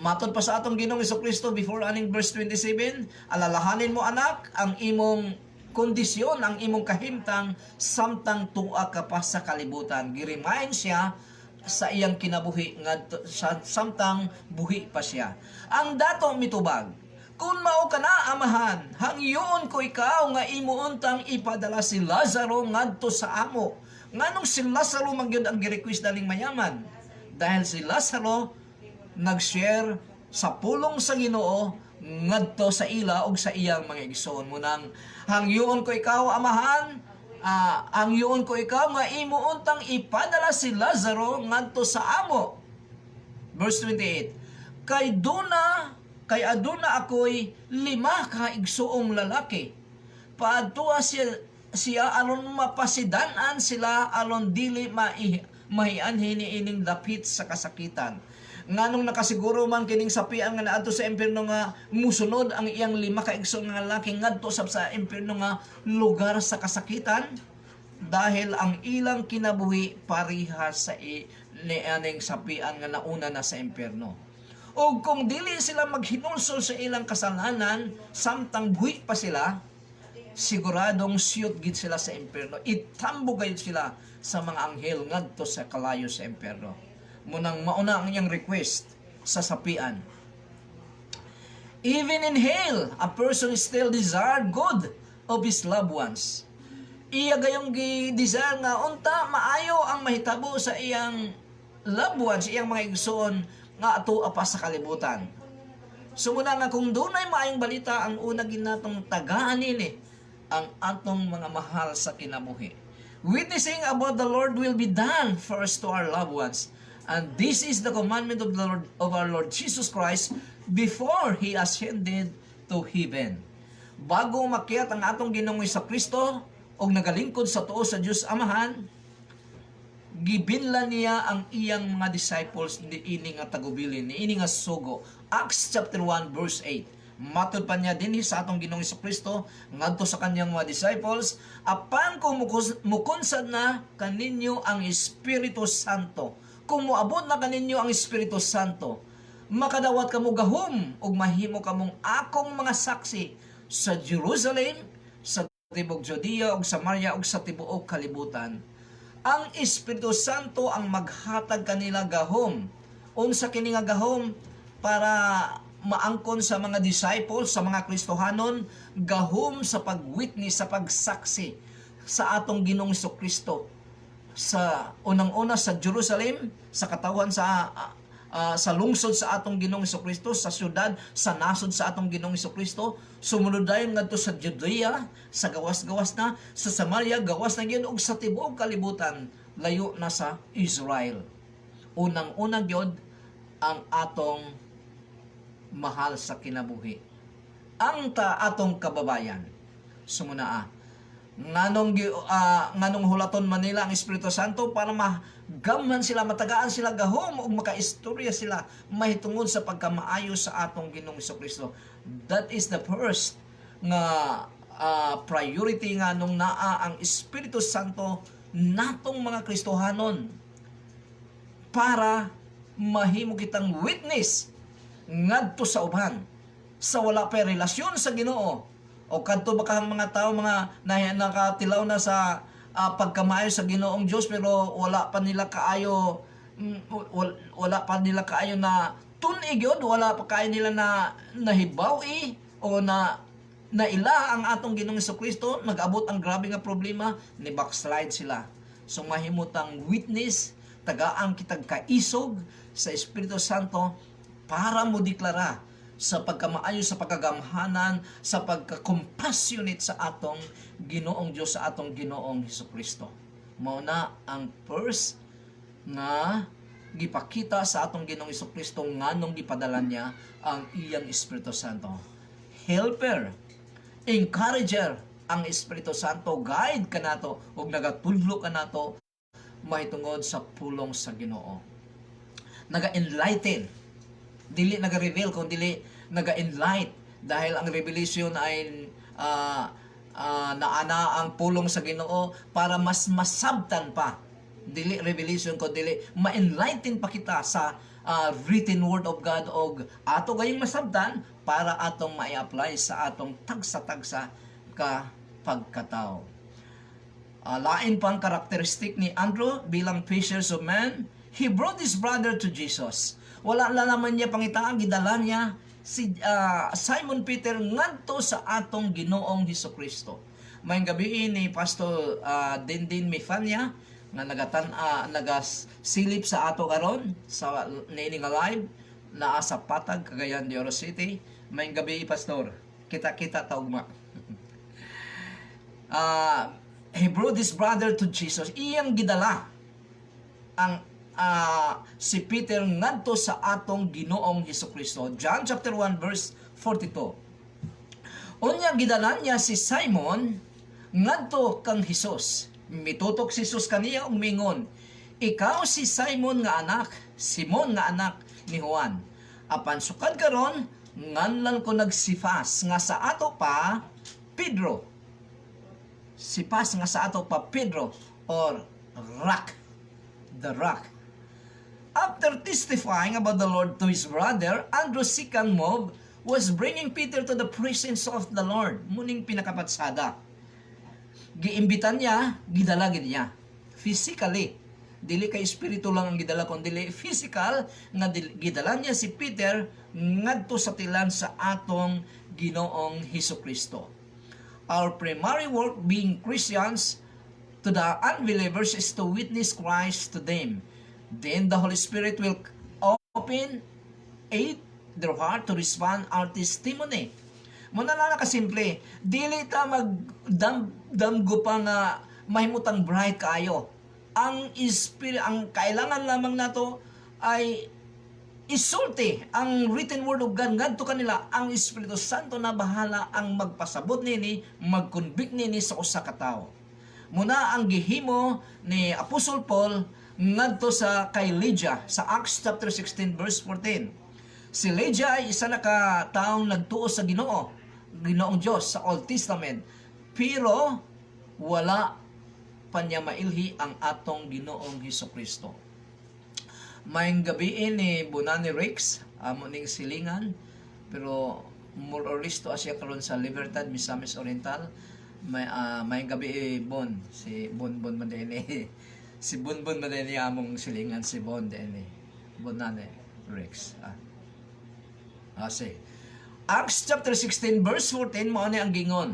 matod pa sa atong Ginoong Hesukristo before aning verse 27, alalahanin mo anak ang imong kondisyon, ang imong kahimtang samtang tuwa ka pa sa kalibutan. Gi-remind siya sa iyang kinabuhi ngadto samtang buhi pa siya. Ang dato mitubag, kung mao ka na amahan, hangyoon ko ikaw nga imuuntang ipadala si Lazaro ngadto sa amo. Nganong si Lazaro magyud ang gi-request daling mayaman? Dahil si Lazaro nag-share sa pulong sa Ginoo ngadto sa ila og sa iyang mga igsoon. Munang hangyoon ko ikaw amahan, hangyoon ko ikaw nga imuuntang ipadala si Lazaro ngadto sa amo. Verse 28. Kay aduna ako'y 5 ka igsoong lalaki. Paadtua siya aron mapasidanan sila aron dili mahianhin ining dapit sa kasakitan. Nganong nakasiguro man kining sapian nga naadto sa impierno nga musunod ang iyang 5 ka igsoong nga lalaki ngadto sa impierno nga lugar sa kasakitan, dahil ang ilang kinabuhi parihas sa nianing sapian nga nauna na sa impierno. O kung dili sila maghinulsol sa ilang kasalanan samtang buhi pa sila, siguradong siyot gid sila sa impierno. Itambo gayud sila sa mga anghel ngadto sa kalayo sa impierno. Munang mauna ang iyang request sa sapian. Even in hell, a person still desire good of his loved ones. Iya gayong gi-desire nga unta maayo ang mahitabo sa iyang loved ones, iyang mga igsoon nga ato pa sa kalibutan. So muna nga kung dunay maayong balita, ang una ginatong tagaan nini ang atong mga mahal sa kinabuhi. Witnessing about the Lord will be done first to our loved ones. And this is the commandment of the Lord, of our Lord Jesus Christ before He ascended to heaven. Bago makyat ang atong Ginoong Kristo o nagalingkod sa tuo sa Diyos Amahan, gibinlan niya ang iyang mga disciples niini nga tagubilin, niini nga sugo. Acts chapter 1 verse 8. Matod pa niya din sa atong Ginoong Kristo ngadto sa kanyang mga disciples, apan kung mukunsad na kaninyo ang Espiritu Santo. Kung moabot na kaninyo ang Espiritu Santo, makadawat kamo gahom ug mahimo kamong akong mga saksi sa Jerusalem, sa tibok Judea ug Samaria ug sa tibuok kalibutan. Ang Espiritu Santo ang maghatag kanila gahom. Unsa kini nga gahom? Para maangkon sa mga disciples, sa mga Kristohanon, gahom sa pag-witness, sa pagsaksi sa atong Ginoong Kristo. Sa unang-una sa Jerusalem, sa katawan sa lungsod sa atong Ginoong Kristo, sa syudad, sa nasod sa atong Ginoong Kristo, sumunod dayon ngadto sa Judea, sa gawas-gawas na, sa Samaria, gawas na gyud, ug sa tibuok kalibutan, layo na sa Israel. Unang-una gyud ang atong mahal sa kinabuhi, ang atong kababayan. Sumuna nganong hulaton man nila ang Espiritu Santo para magamhan sila, matagaan sila gahom ug makaistorya sila mahitungod sa pagkamaayo sa atong Ginoong Kristo. That is the first nga priority nga nung naa ang Espiritu Santo natong mga Kristohanon para mahimo kitang witness ngadto sa uban sa wala pa relasyon sa Ginoo. O kadto ba kahang mga tao mga nakatilaw na sa pagkamaayo sa Ginoong Dios pero wala pa nila kaayo na tunig yun, wala pa kaayo nila na nahibaw o na naila ang atong Ginoong Kristo, nag-abot ang grabe nga problema, ni backslide sila. So mahimutang witness, tagaan kitag kaisog sa Espiritu Santo para mo deklara sa pagkamaayo, sa pagkagamhanan, sa pagka-compassionate sa atong Ginoong Diyos, sa atong Ginoong Kristo. Mao na ang first nga gipakita sa atong Ginoong Kristo nganong gipadala niya ang iyang Espiritu Santo. Helper, encourager ang Espiritu Santo, guide kanato ug nagatudlo kanato mahitungod sa pulong sa Ginoo. Naga-enlighten, dili naga-reveal kung dili naga-enlight, dahil ang revelation ay naana ang pulong sa Ginoo para mas masabtan pa. Dili revelation ko, dili ma-enlighten pa kita sa written word of God og ato gayong masabtan para atong mai-apply sa atong tagsa-tagsa ka pagkatao. Lain pang karakteristik ni Andrew bilang fishers of men, he brought his brother to Jesus. Wala na naman niya pangitaan, gidala niya si Simon Peter ngadto sa atong Ginoong Hesukristo. May gabi ni Pastor Dindin Mifanya nga nagasilip sa ato karon sa nining live naa sa Patag, Cagayan de Oro City. May gabi, Pastor. Kita-kita taugma. He brought his brother to Jesus. Iyang gidala ang si Peter ngadto sa atong Ginoong Hesukristo. John chapter 1 verse 42. Unya gidala niya si Simon ngadto kang Hesus. Mitutok si Jesus kaniya ug mingon, ikaw si Simon nga anak, Simon nga anak ni Juan. Apan sukad karon nganlan ko nagsifas nga sa ato pa Pedro. Sipas nga sa ato pa Pedro or rock. The rock. After testifying about the Lord to his brother, Andrew second mob was bringing Peter to the presence of the Lord. Muning pinakapatsada. Giimbitan niya, gidalagin niya. Physically. Dili kay espiritu lang ang gidala, kundi physical nga gidala niya si Peter ngadto sa tilan sa atong Ginoong Hesukristo. Our primary work being Christians to the unbelievers is to witness Christ to them. Then the Holy Spirit will open their heart to respond our testimony. Muna na kasimple, dili ta magdamgo pa nga mahimutang bright kayo. Ang kailangan lamang nato ay isulti ang written word of God ngadto kanila. Ang Espiritu Santo na bahala ang magpasabot nini, mag-convict nini sa usa ka tawo. Muna ang gihimo ni Apostle Paul ngadto sa kay Lydia sa Acts chapter 16 verse 14. Si Lydia ay isa na ka taong nagtuo sa Ginoong Diyos sa Old Testament, pero wala pa niya mailhi ang atong Ginoong Hesukristo. Mayang gabiin ni Bunani Rex, amo ning silingan, pero more or less to asya karon sa Libertad, Misamis Oriental. Mayang gabi Bon, si Bon Madeni. Si Bon Madeni among silingan si Bon Deni. Bunani Rex. Say. Acts chapter 16 verse 14 mao ni ang gingon.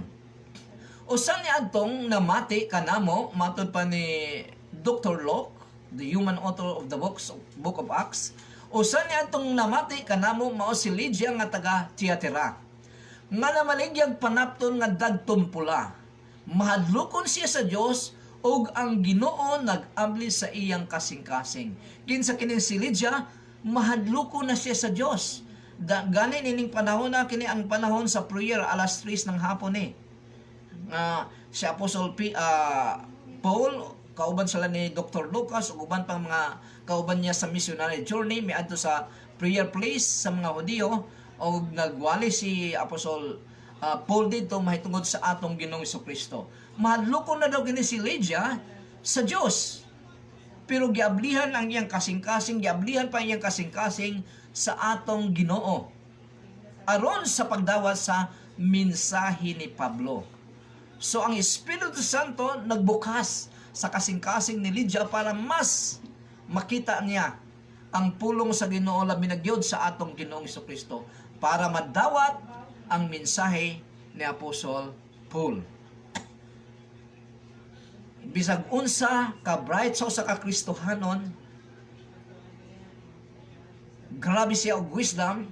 Usa ni adtong namati kanamo matud pa ni Dr. Locke, the human author of the book of Acts. Usa ni adtong namati kanamo mao si Lydia nga taga Thyatira. Nga namaligyag panapton nga dagtom pula. Mahadlokon siya sa Dios ug ang Ginoo nag-abli sa iyang kasing-kasing. Kinsa kini si Lydia, mahadlokon na siya sa Dios. Ganin ining panahon na kini ang panahon sa prayer alas 3 ng hapon si Apostle Paul kauban sila ni Dr. Lucas ug uban pang mga kauban niya sa missionary journey miadto sa prayer place sa mga Hudiyo ug nagwali si Apostle Paul dito mahitungod sa atong Ginoong Hesukristo. Mahadlokon na daw kini si Lydia sa Dios. Pero giablihan ang iyang kasing-kasing, giablihan pa iyang kasing-kasing sa atong Ginoo aron sa pagdawat sa mensahe ni Pablo. So ang Espiritu Santo nagbukas sa kasing-kasing ni Lydia para mas makita niya ang pulong sa Ginoo labi na gyud sa atong Ginoong Hesukristo para madawat ang mensahe ni Apostle Paul. Bisag unsa ka bright sa usa ka Kristohanon, grabe siya og wisdom,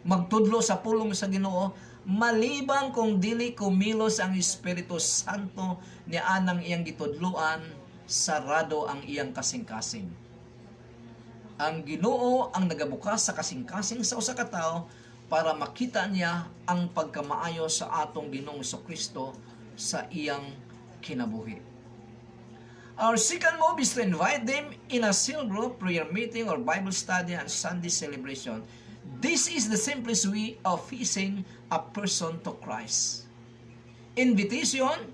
magtudlo sa pulong sa Ginoo, maliban kung dili kumilos ang Espiritu Santo ni anang iyang gitudloan, sarado ang iyang kasing-kasing. Ang Ginoo ang nagabukas sa kasing-kasing sa usa ka tawo para makita niya ang pagkamaayo sa atong Ginoong Hesukristo sa iyang kinabuhi. Our second move is to invite them in a cell group, prayer meeting, or Bible study and Sunday celebration. This is the simplest way of facing a person to Christ. Invitation,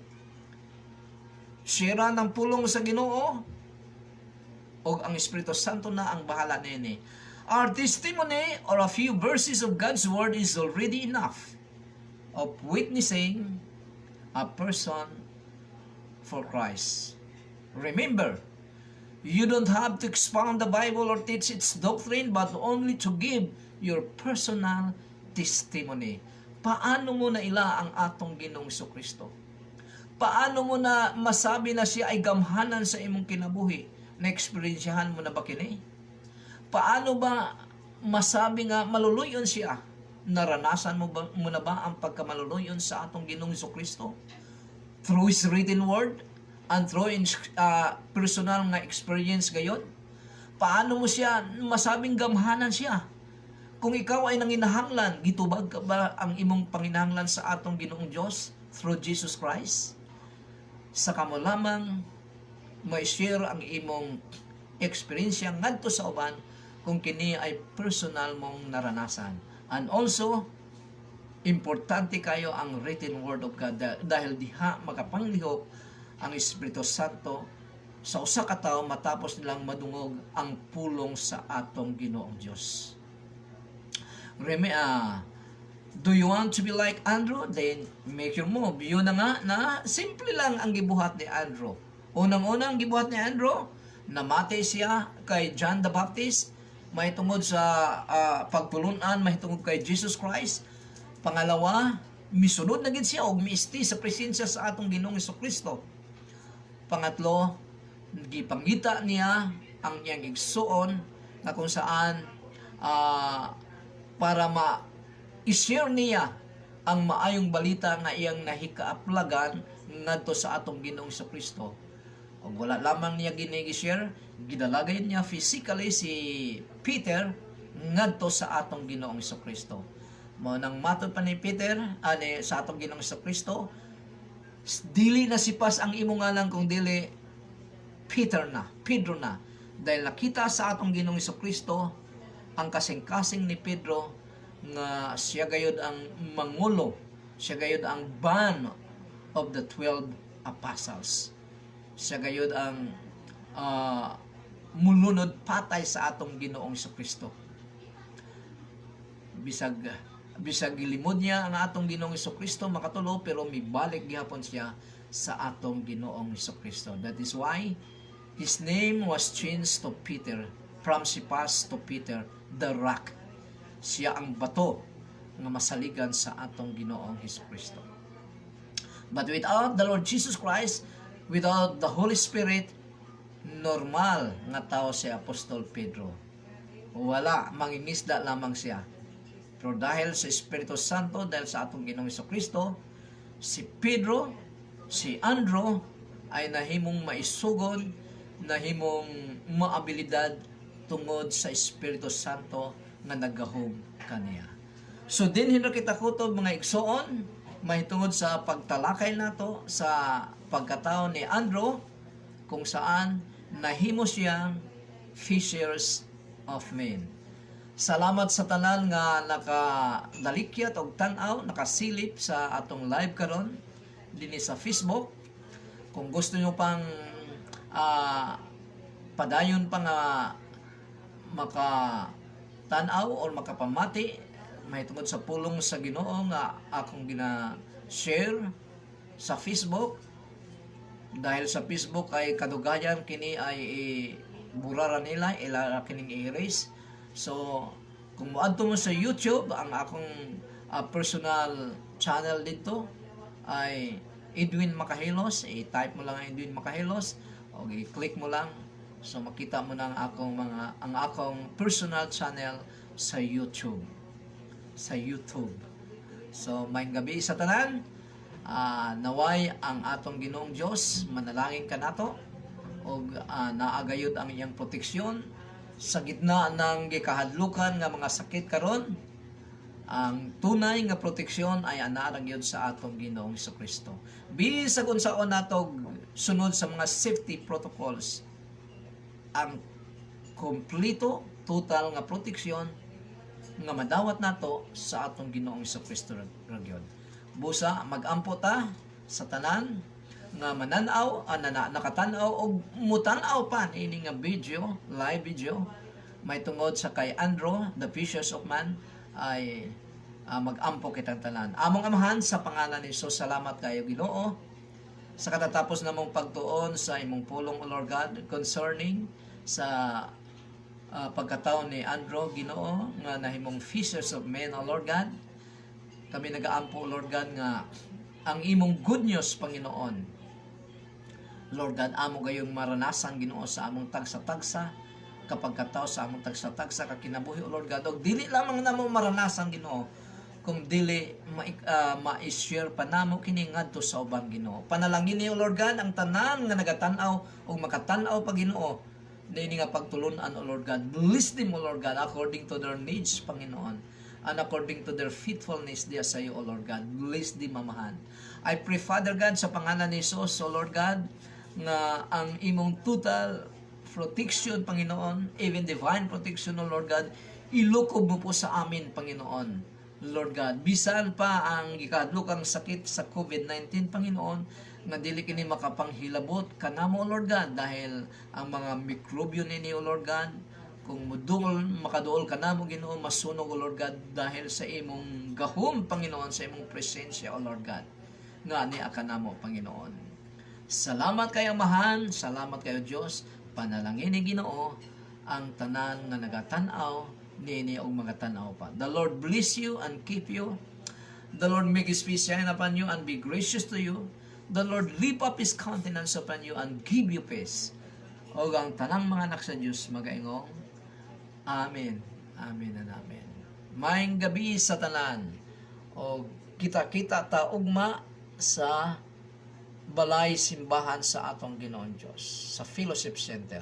share ng pulong sa Ginoo, o ang Espiritu Santo na ang bahala nini. Our testimony or a few verses of God's Word is already enough of witnessing a person for Christ. Remember, You don't have to expound the Bible or teach its doctrine, but only to give your personal testimony. Paano mo na ila ang atong Ginoong Kristo? Paano mo na masabi na siya ay gamhanan sa imong kinabuhi? Na-experiensyahan mo na ba kini? Paano ba masabi nga maluluyon siya? Naranasan mo na ba ang pagkamaluluyon sa atong Ginoong Kristo? Through His written word and through personal nga experience gayon? Paano mo siya masabing gamhanan siya? Kung ikaw ay nanginahanglan, gitubag ka ba ang imong panginahanglan sa atong Ginoong Diyos through Jesus Christ? Saka mo lamang ma-share ang imong experience ngadto sa uban kung kini ay personal mong naranasan. And also, importante kayo ang written word of God dahil diha makapanglihok ang Espiritu Santo sa usa ka tawo matapos nilang madungog ang pulong sa atong Ginoong Dios. Do you want to be like Andrew? Then make your move. Yun na nga na simple lang ang gibuhat ni Andrew. Unang-unang gibuhat ni Andrew, namatay siya kay John the Baptist, may tungod sa pagtulunan, may tungod kay Jesus Christ. Pangalawa, misunod na gid siya og miisti sa presensya sa atong Ginoong Kristo. Pangatlo, gipangita niya ang iyang igsuon na kung saan para i-share niya ang maayong balita nga iyang nahikaaplagan ngadto sa atong Ginoong Kristo. O wala lamang niya gini-share, gidalagay niya physically si Peter ngadto sa atong Ginoong Kristo. Mao nang matod pa ni Peter sa atong Ginoong Kristo, dili na sipas ang imo ngalan kung dili Pedro na. Dahil nakita sa atong Ginoong Kristo ang kasing-kasing ni Pedro nga siya gayud ang mangulo, siya gayud ang ban of the 12 apostles. Siya gayud ang mulunod patay sa atong Ginoong Kristo. Bisag gilimod niya ang atong Ginoong Kristo makatulo, pero mibalik gihapon siya sa atong Ginoong Kristo. That is why his name was changed to Peter, from Cephas to Peter, the rock. Siya ang bato nga masaligan sa atong Ginoong Kristo. But without the Lord Jesus Christ, without the Holy Spirit, normal nga tao si Apostol Pedro. Wala, mangingisda lamang siya. Pero dahil sa Espiritu Santo, dahil sa atong Ginoong Kristo, si Pedro, si Andrew, ay nahimong maisugon, nahimong maabilidad tungod sa Espiritu Santo nga nagahom kaniya. So din hinro kita kutob mga igsoon, mahitungod sa pagtalakay nato sa pagkatao ni Andrew, kung saan nahimo siyang fishers of men. Salamat sa tanan nga nakadalikyat og tan-aw, nakasilip sa atong live karon dinhi sa Facebook. Kung gusto nyo pang padayon pa nga makatanaw o makapamati mahitungod sa pulong sa Ginoo nga akong gina-share sa Facebook, dahil sa Facebook ay kadugayan kini ay burara nila ila kining i-erase. So kung moadto mo sa YouTube, ang akong personal channel dito ay Edwin Makahilos. I-type mo lang Edwin Makahilos o i-click mo lang, so makita mo na ang akong personal channel sa YouTube. So maayong gabi sa tanan. Naway ang atong Ginoong Dios manalangin kanato og naagayod ang iyang proteksyon sa gitna ng gikahadlukan nga mga sakit karon. Ang tunay nga proteksyon ay anaa gyud sa atong Ginoong Kristo. Bisag unsaon natog sunod sa mga safety protocols, ang kompleto total nga proteksyon nga madawat nato sa atong Ginoong Kristo gyud. Busa magampo ta sa tanan nga mananaw, nakatanaw og mutanaw pa ini nga video, live video may tungod sa kay Andrew, the Fishers of Man, ay magampo kitang tanan. Among amahan sa pangalan ni Jesus, salamat kayo Ginoo sa katatapos namong pagtuon sa imong pulong, O Lord God, concerning sa pagkataon ni Andrew, Ginoo, nga nahimong fishers of men, O Lord God. Kami nagaampo, Lord God, nga ang imong good news, Panginoon, Lord God, amo gayong maranasan, Ginoo, sa among tagsa-tagsa, kapag kataw sa among tagsa-tagsa kakinabuhi, O Lord God, og dili lamang namo maranasan, Ginoo, kung dili ma-share pa namo kini ngadto sa uban, Ginoo. Panalangin ni, O Lord God, ang tanan nga nagatan-aw og makatan-aw pa, Ginoo, nini nga pagtulunan, O Lord God. Bless them, O Lord God, according to their needs, Panginoon, and according to their faithfulness diya sa iyo, O Lord God. Bless them, Mamahan. I pray, Father God, sa pangalan ni Jesus, O Lord God, nga ang imong total protection, Panginoon, even divine protection, O Lord God, ilukob mo po sa amin, Panginoon, Lord God. Bisan pa ang gikadlokang sakit sa COVID-19, Panginoon, na dili kini makapanghilabot kanamo, Lord God, dahil ang mga mikrobyo nini, O Lord God, kung makaduol kanamo, Ginoo, masunog, O Lord God, dahil sa imong gahom, Panginoon, sa imong presensya, O Lord God, nga ni kanamo, Panginoon. Salamat kayo, Amahan, salamat kayo, Diyos. Panalangin ni Ginoo ang tanan nga nagatanaw nini og magatanaw pa. The Lord bless you and keep you. The Lord make His face shine upon you and be gracious to you. The Lord lift up His countenance upon you and give you peace. O ang tanang mga anak sa Diyos magaingong Amen. Amen and Amen. Maayong gabi sa tanan. O kita-kita ta ugma sa balay simbahan sa atong Ginoong Diyos, sa Fellowship Center.